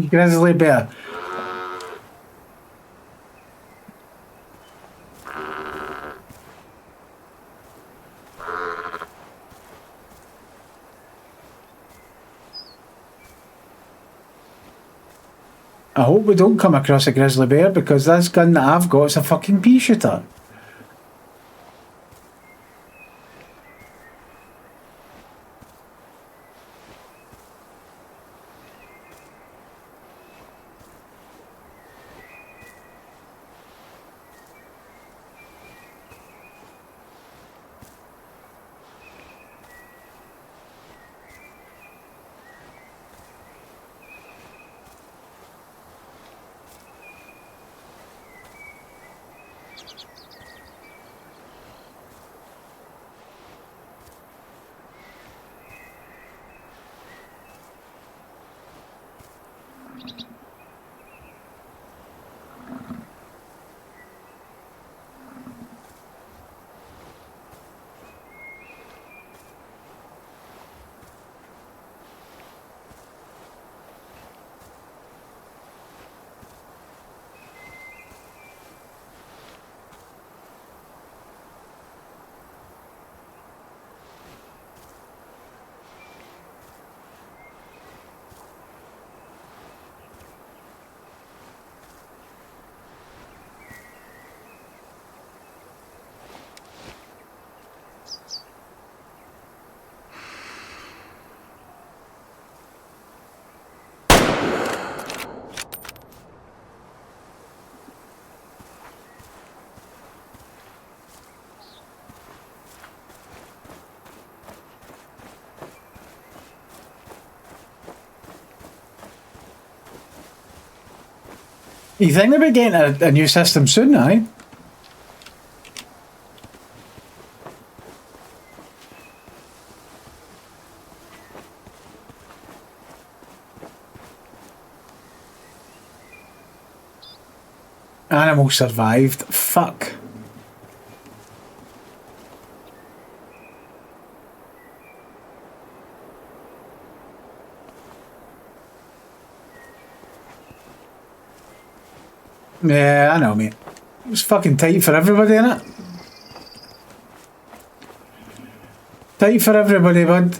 Grizzly bear. I hope we don't come across a grizzly bear because this gun that I've got is a fucking pea shooter. You think they'll be getting a new system soon, aye? Animal survived. Fuck. Yeah, I know, mate. It was fucking tight for everybody, innit? Tight for everybody, bud.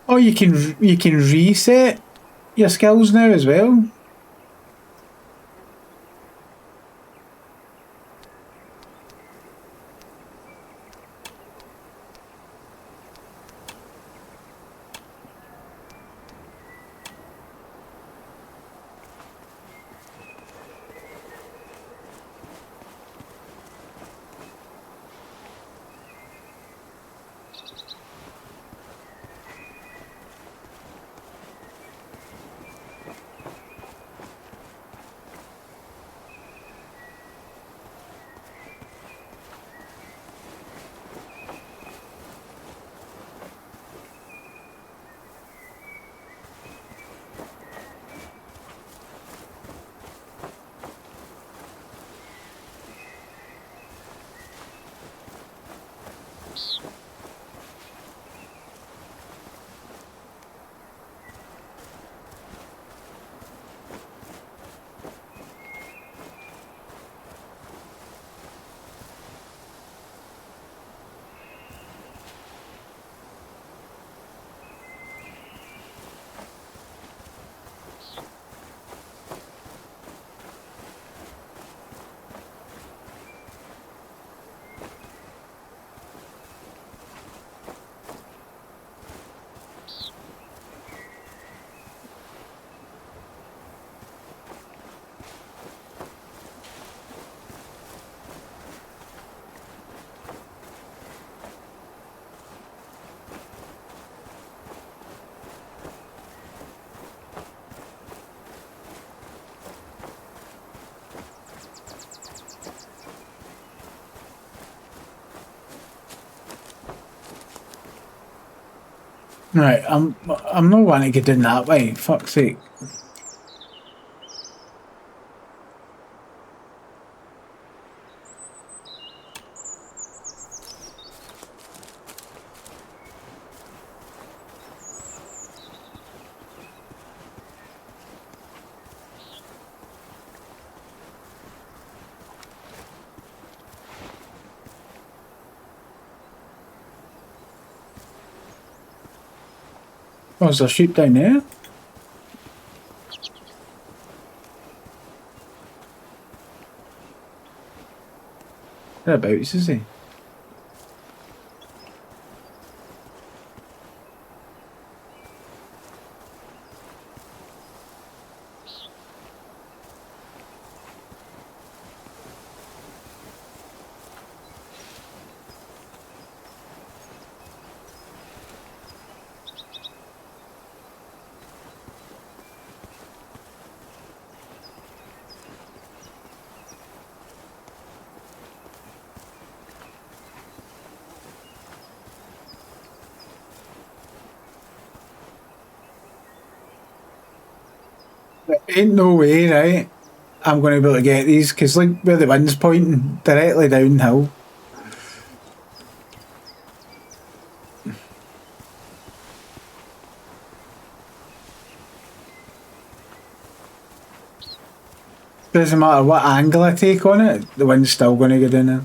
Oh, you can reset your skills now as well. Right, I'm not wanting to get in that way. Fuck's sake. Oh, there's a sheep down there. Whereabouts is he? Ain't no way, right? I'm going to be able to get these because, like, where the wind's pointing directly downhill. Doesn't matter what angle I take on it, the wind's still going to get in there.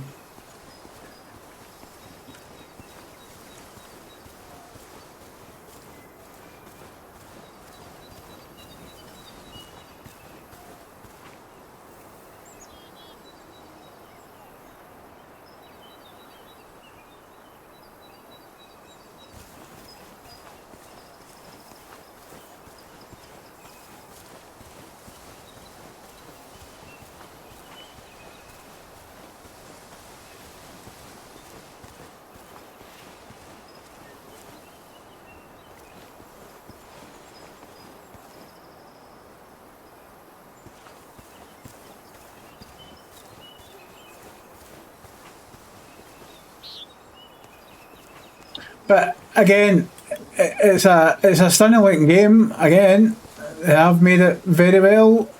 But again, it's a stunning looking game. Again, they have made it very well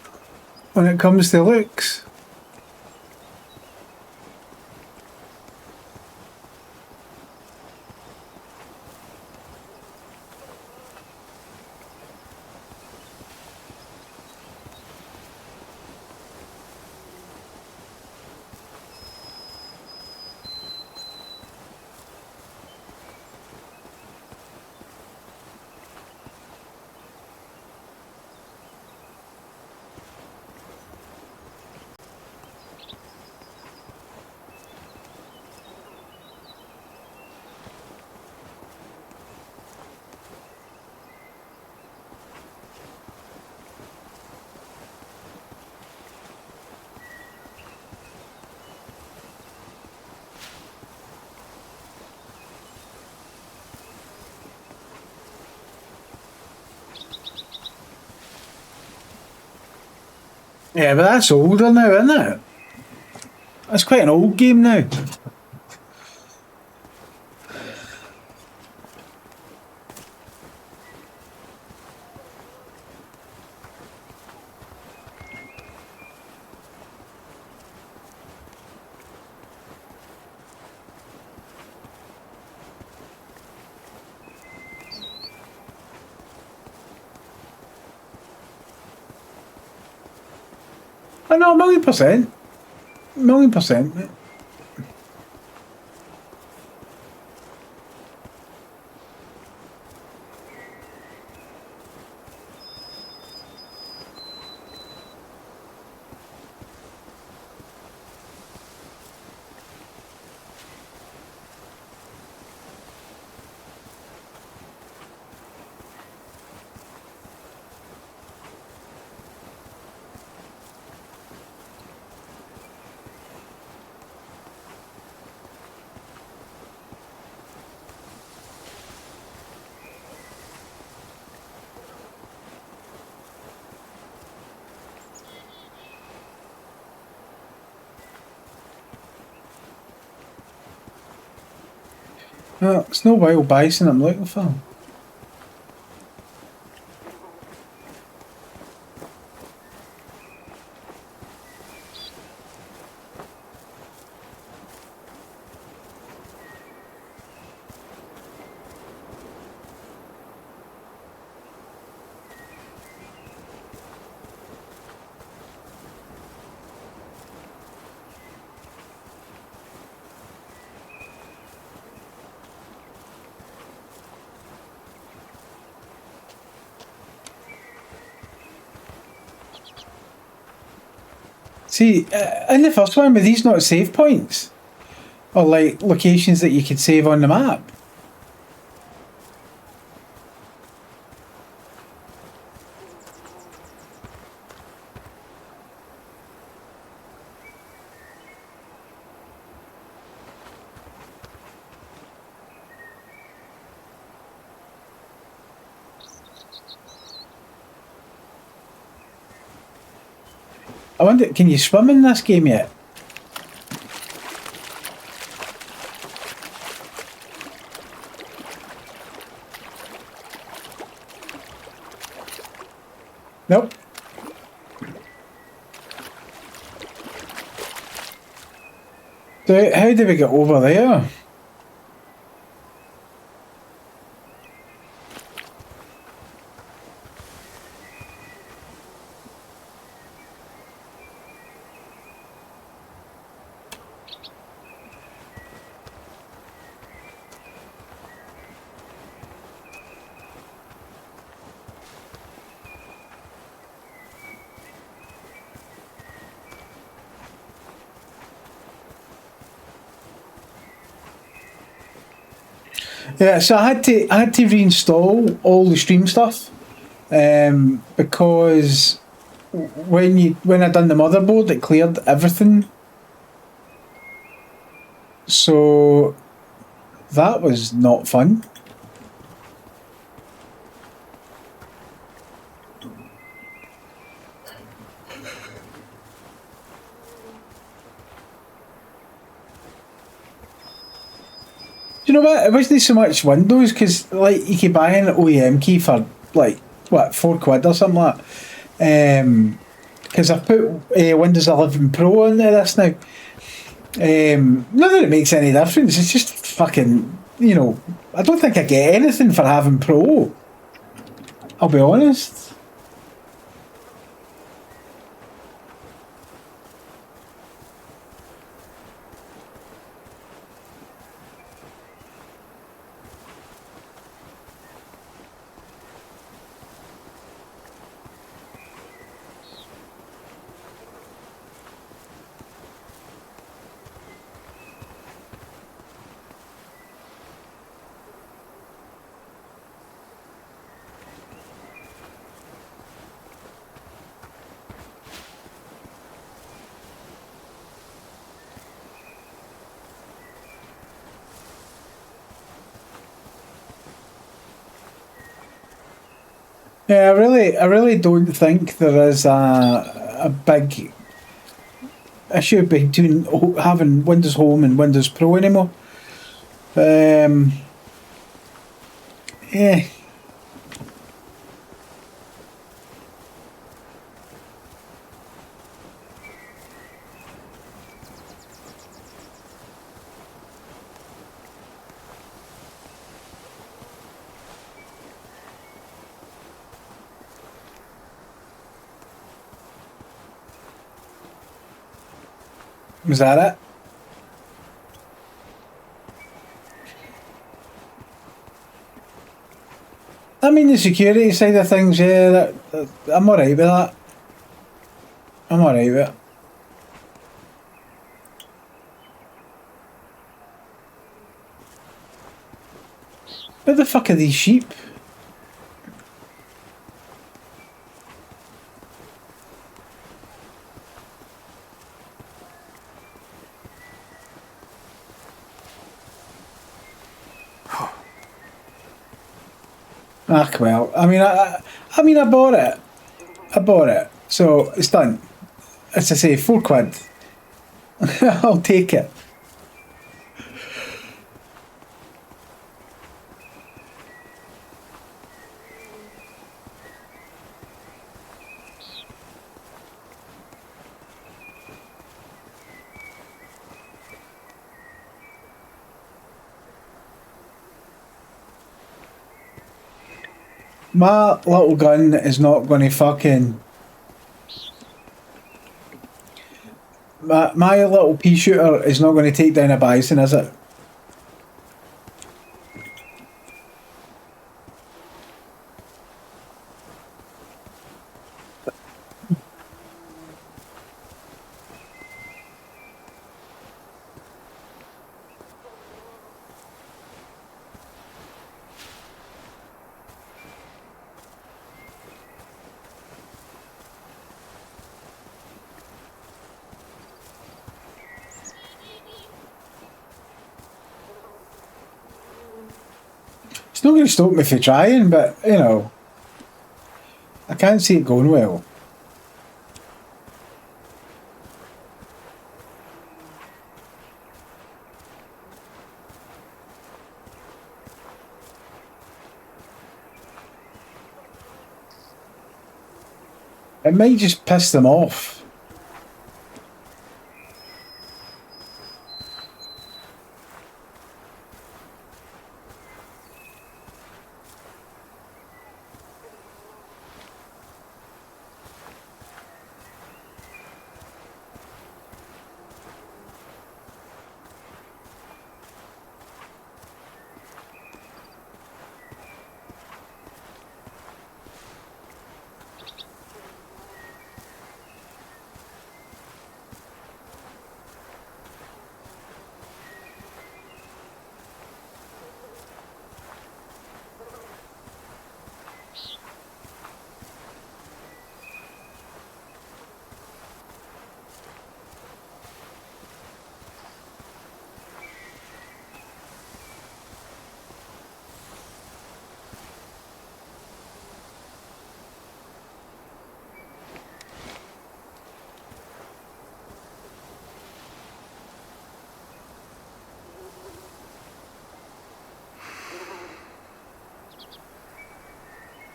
when it comes to looks. Yeah, but that's older now, isn't it? That's quite an old game now. I know, 1,000,000%. 1,000,000%. Mate. No, it's no wild bison I'm looking for. See, in the first one, were these not save points? Or like locations that you could save on the map? I wonder, can you swim in this game yet? Nope. So how do we get over there? Yeah, so I had to reinstall all the stream stuff, because when I done the motherboard, it cleared everything. So that was not fun. Do you know what? It wasn't so much Windows because like you could buy an OEM key for like what £4 or something like that. Because I've put Windows 11 Pro into this now. Not that it makes any difference. It's just fucking, I don't think I get anything for having Pro. I'll be honest. Yeah, I really don't think there is a big issue between having Windows Home and Windows Pro anymore. Yeah, Was that it? I mean, the security side of things, yeah, I'm alright with that. I'm alright with it. Where the fuck are these sheep? Ah, well, I mean, I bought it. I bought it, so it's done. As I say, £4. I'll take it. My little gun is not going to fucking... My little pea shooter is not going to take down a bison, is it? It's not going to stop me from trying, but, you know, I can't see it going well. It might just piss them off.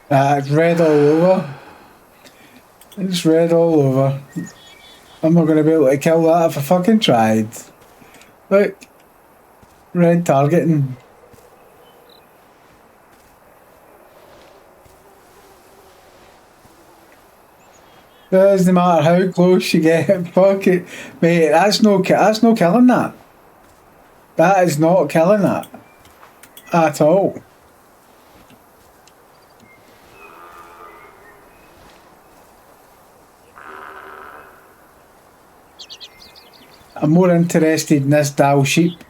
It's red all over. It's red all over. I'm not going to be able to kill that if I fucking tried. Look. Red targeting. Doesn't matter how close you get. Fuck it. Mate, that's no killing that. That is not killing that. At all. I'm more interested in this Dal sheep.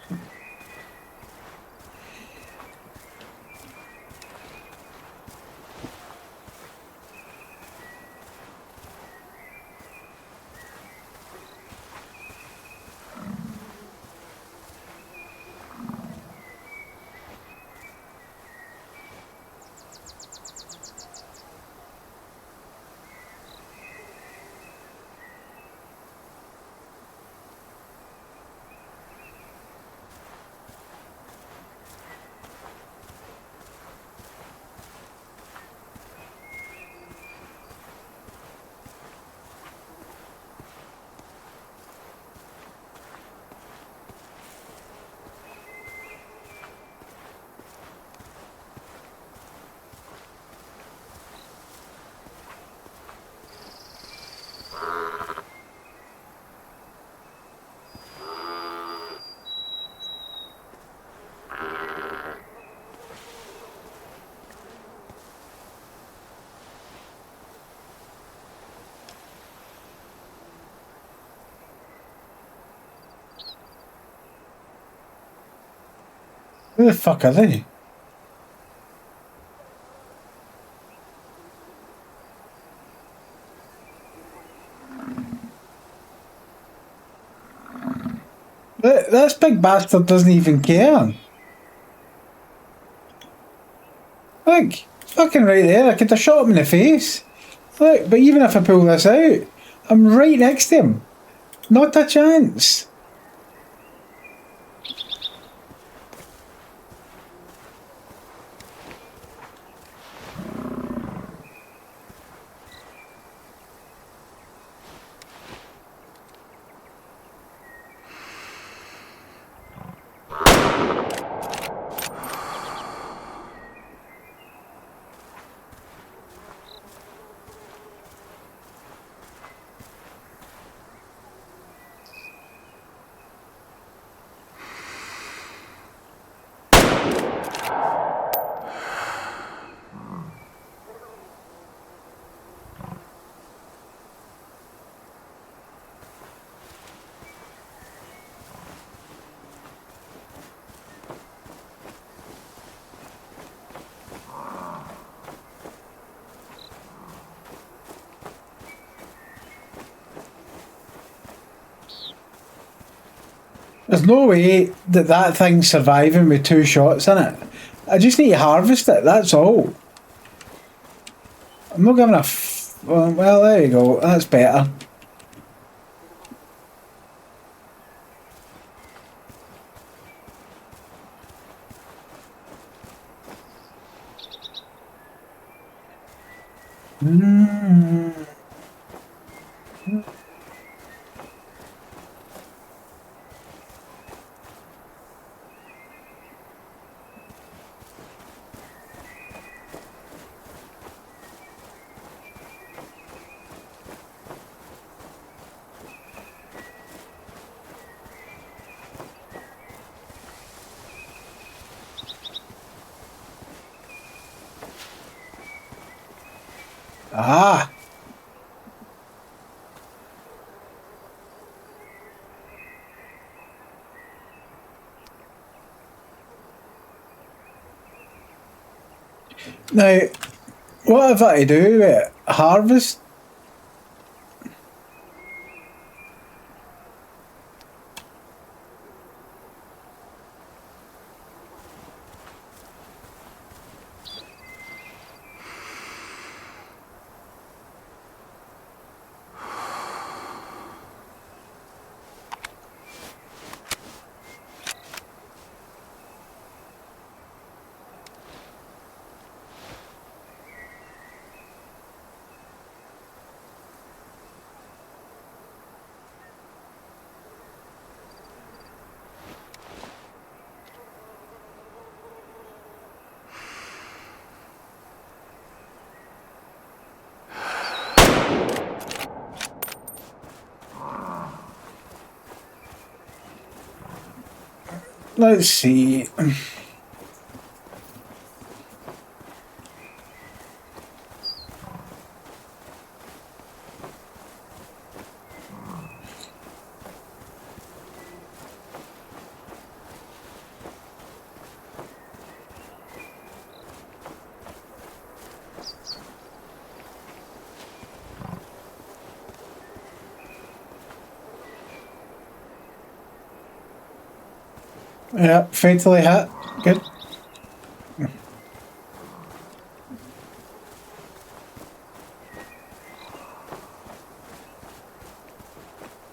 Who the fuck are they? This big bastard doesn't even care. Look, it's fucking right there. I could have shot him in the face. Look, but even if I pull this out, I'm right next to him. Not a chance. There's no way that that thing's surviving with 2 shots in it. I just need to harvest it, that's all. I'm not giving a well, there you go, that's better. Ah! Now, what have I to do with it? Harvest? Let's see. Yeah, fatally hit. Good.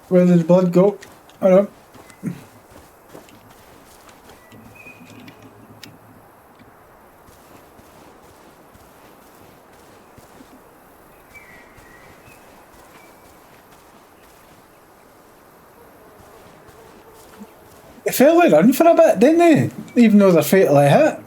Where did the blood go? I don't know. They fairly run for a bit, didn't they? Even though they're fatally hit.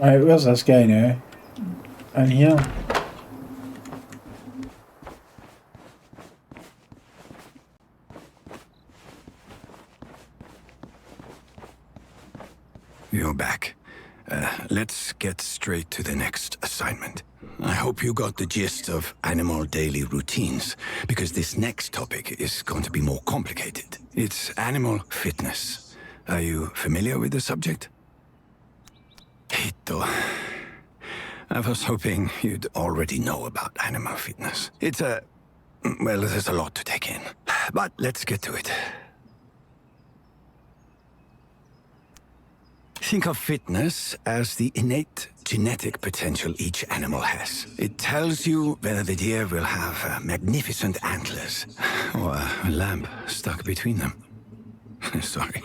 Right, where's this guy now? In here. You're back. Let's get straight to the next assignment. I hope you got the gist of animal daily routines, because this next topic is going to be more complicated. It's animal fitness. Are you familiar with the subject? Hito. I was hoping you'd already know about animal fitness. Well, there's a lot to take in. But let's get to it. Think of fitness as the innate genetic potential each animal has. It tells you whether the deer will have magnificent antlers or a lamb stuck between them. Sorry,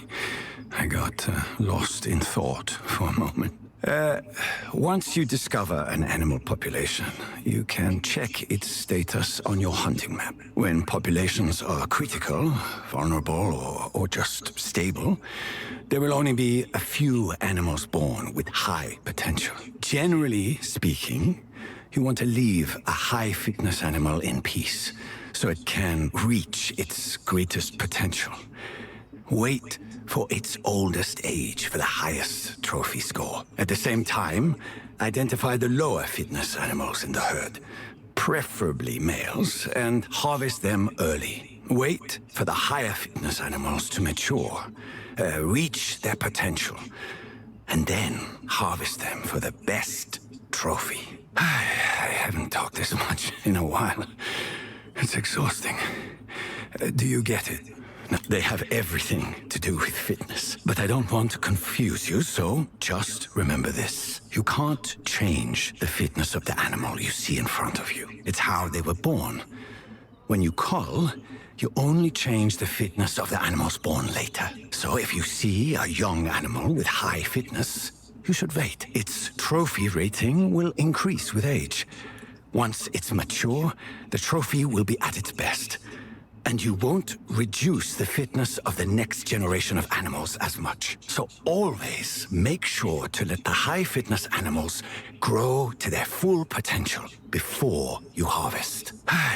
I got lost in thought for a moment. Once you discover an animal population, you can check its status on your hunting map. When populations are critical, vulnerable, or just stable, there will only be a few animals born with high potential. Generally speaking, you want to leave a high fitness animal in peace, so it can reach its greatest potential. Wait for its oldest age for the highest trophy score. At the same time, identify the lower fitness animals in the herd, preferably males, and harvest them early. Wait for the higher fitness animals to mature, reach their potential, and then harvest them for the best trophy. I haven't talked this much in a while. It's exhausting. Do you get it? They have everything to do with fitness. But I don't want to confuse you, so just remember this. You can't change the fitness of the animal you see in front of you. It's how they were born. When you cull, you only change the fitness of the animals born later. So if you see a young animal with high fitness, you should wait. Its trophy rating will increase with age. Once it's mature, the trophy will be at its best. And you won't reduce the fitness of the next generation of animals as much. So always make sure to let the high fitness animals grow to their full potential before you harvest. I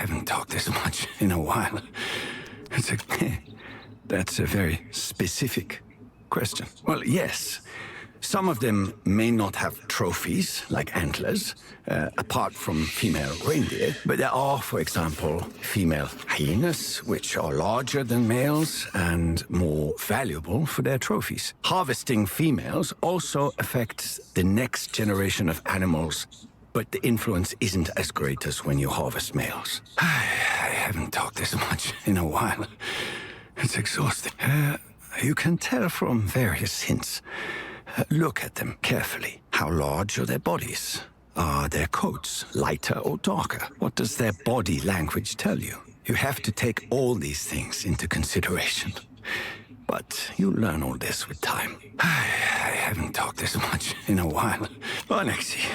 haven't talked this much in a while. That's a very specific question. Well, yes. Some of them may not have trophies, like antlers, apart from female reindeer. But there are, for example, female hyenas, which are larger than males and more valuable for their trophies. Harvesting females also affects the next generation of animals, but the influence isn't as great as when you harvest males. I haven't talked this much in a while. It's exhausting. You can tell from various hints. Look at them carefully. How large are their bodies? Are their coats lighter or darker? What does their body language tell you? You have to take all these things into consideration. But you'll learn all this with time. I haven't talked this much in a while. Alexei.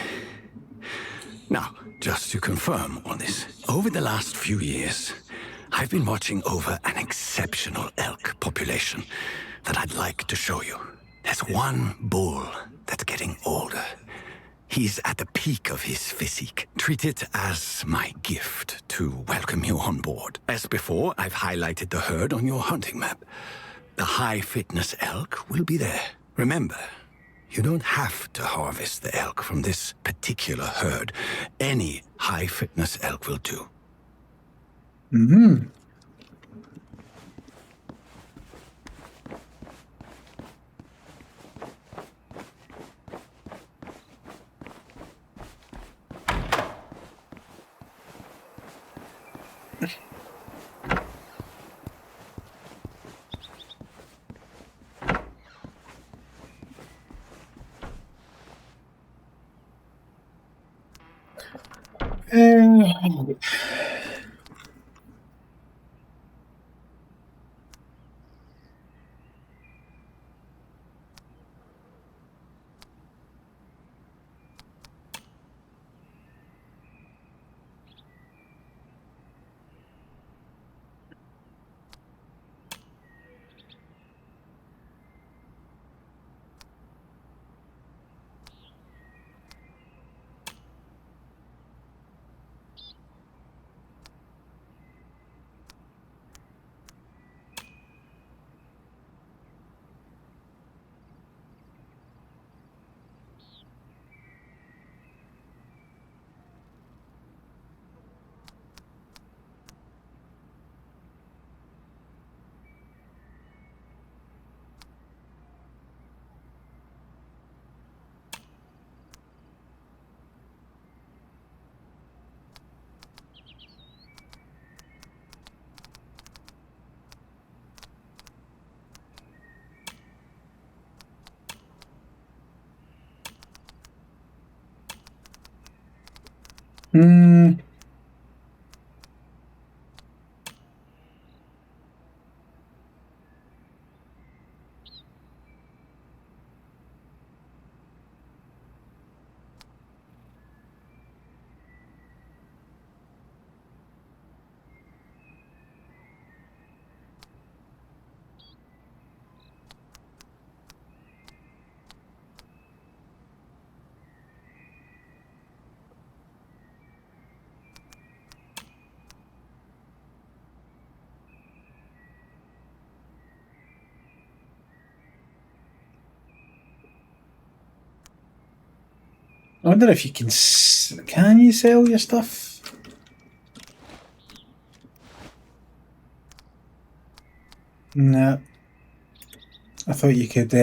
Now, just to confirm all this, over the last few years, I've been watching over an exceptional elk population that I'd like to show you. There's one bull that's getting older. He's at the peak of his physique. Treat it as my gift to welcome you on board. As before, I've highlighted the herd on your hunting map. The high-fitness elk will be there. Remember, you don't have to harvest the elk from this particular herd. Any high-fitness elk will do. Mm-hmm. I wonder if you can you sell your stuff? No. I thought you could,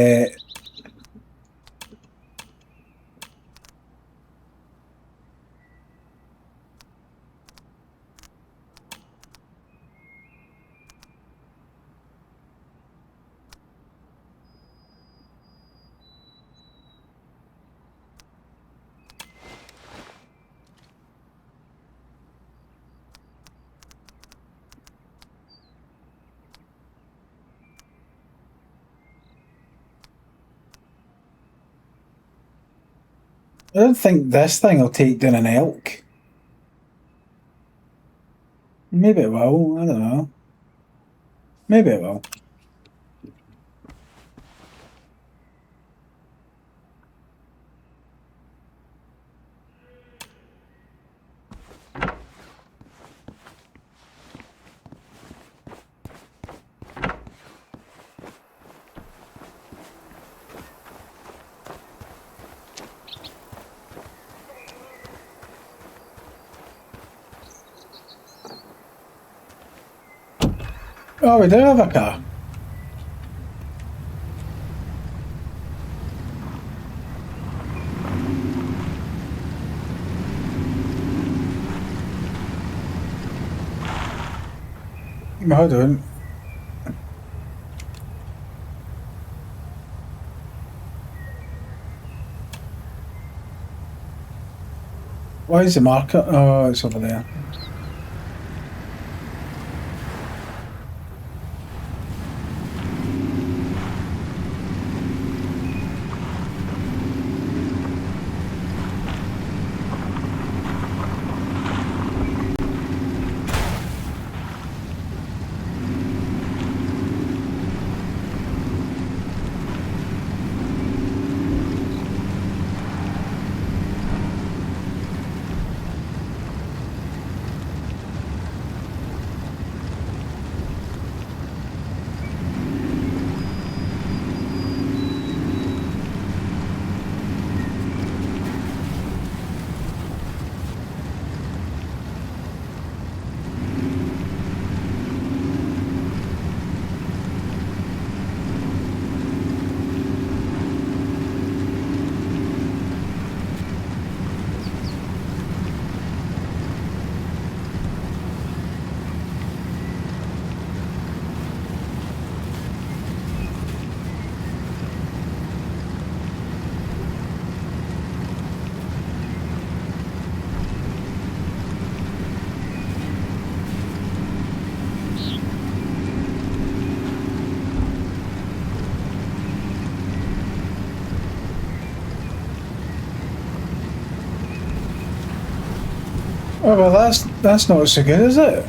I don't think this thing will take down an elk. Maybe it will, I don't know. Maybe it will. Oh, we do have a car. Hold on. Why is the marker? Oh, it's over there. Oh, well, that's not so good, is it?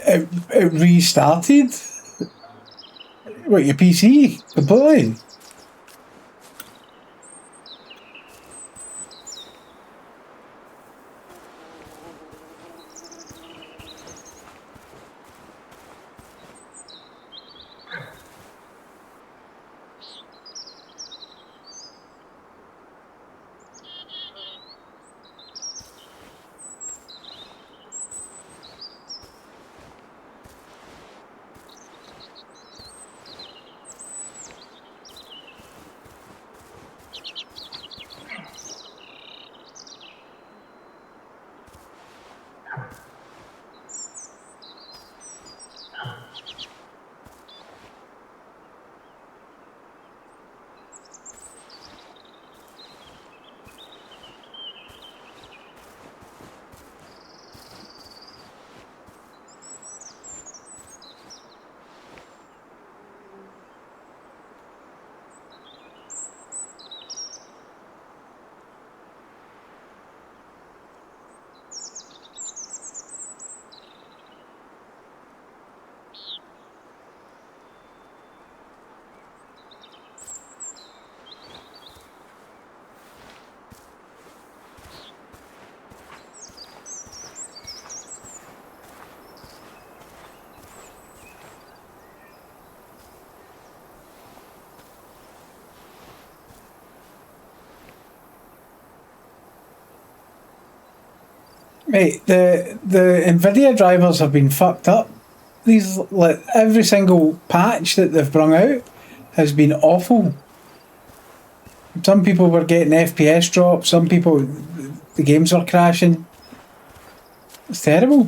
it restarted. What, your PC completely? Mate, the Nvidia drivers have been fucked up. These, like, every single patch that they've brung out has been awful. Some people were getting FPS drops. Some people, the games were crashing. It's terrible.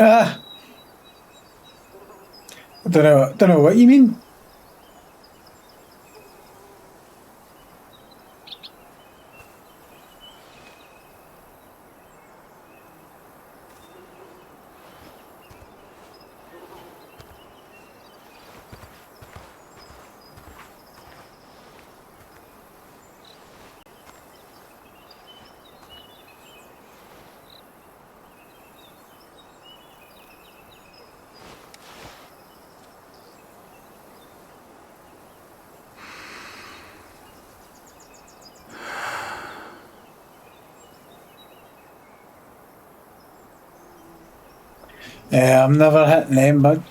Ah, I don't know what you mean. Yeah, I'm never hitting them, bud.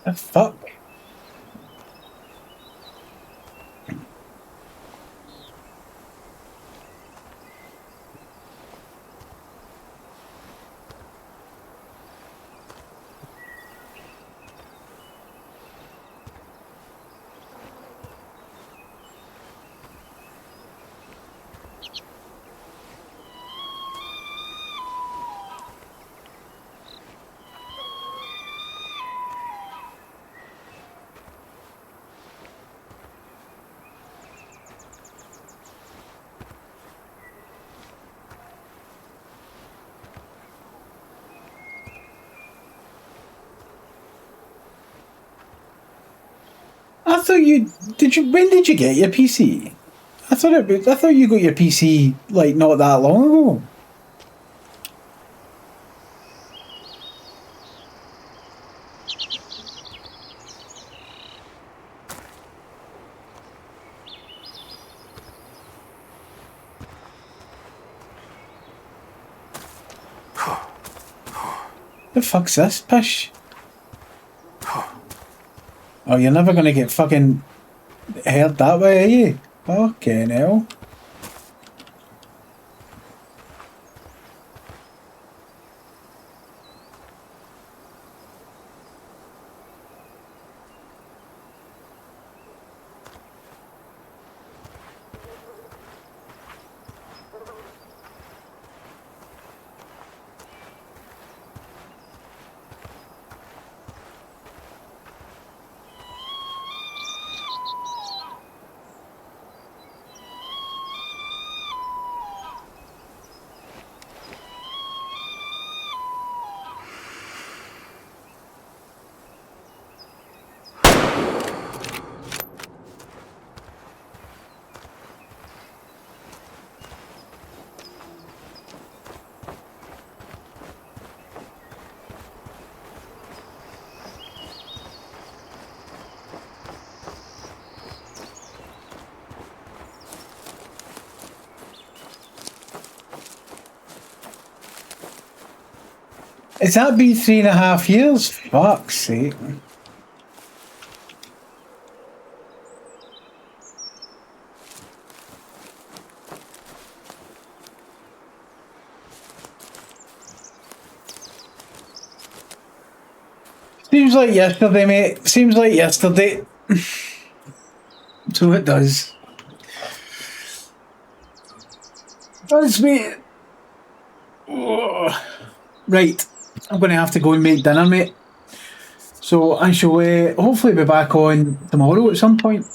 The fuck? I thought you did. You when did you get your PC? I thought you got your PC like not that long ago. The fuck's this pish? Oh, you're never gonna get fucking heard that way, are you? Okay, now. Has that been 3.5 years? Fuck's sake. Seems like yesterday, mate. Seems like yesterday. So it does. Does, mate. Oh. Right. I'm going to have to go and make dinner, mate. So I shall hopefully be back on tomorrow at some point.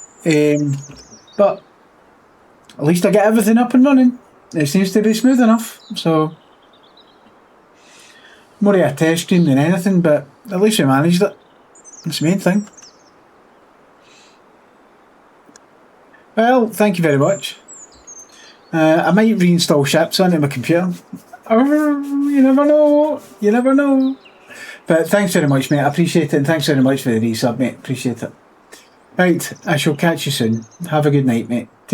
But at least I get everything up and running. It seems to be smooth enough. So more of a test stream than anything, but at least we managed it. That's the main thing. Well, thank you very much. I might reinstall ships onto my computer. You never know. You never know. But thanks very much, mate. I appreciate it. And thanks very much for the resub, mate. Appreciate it. Right, I shall catch you soon. Have a good night, mate.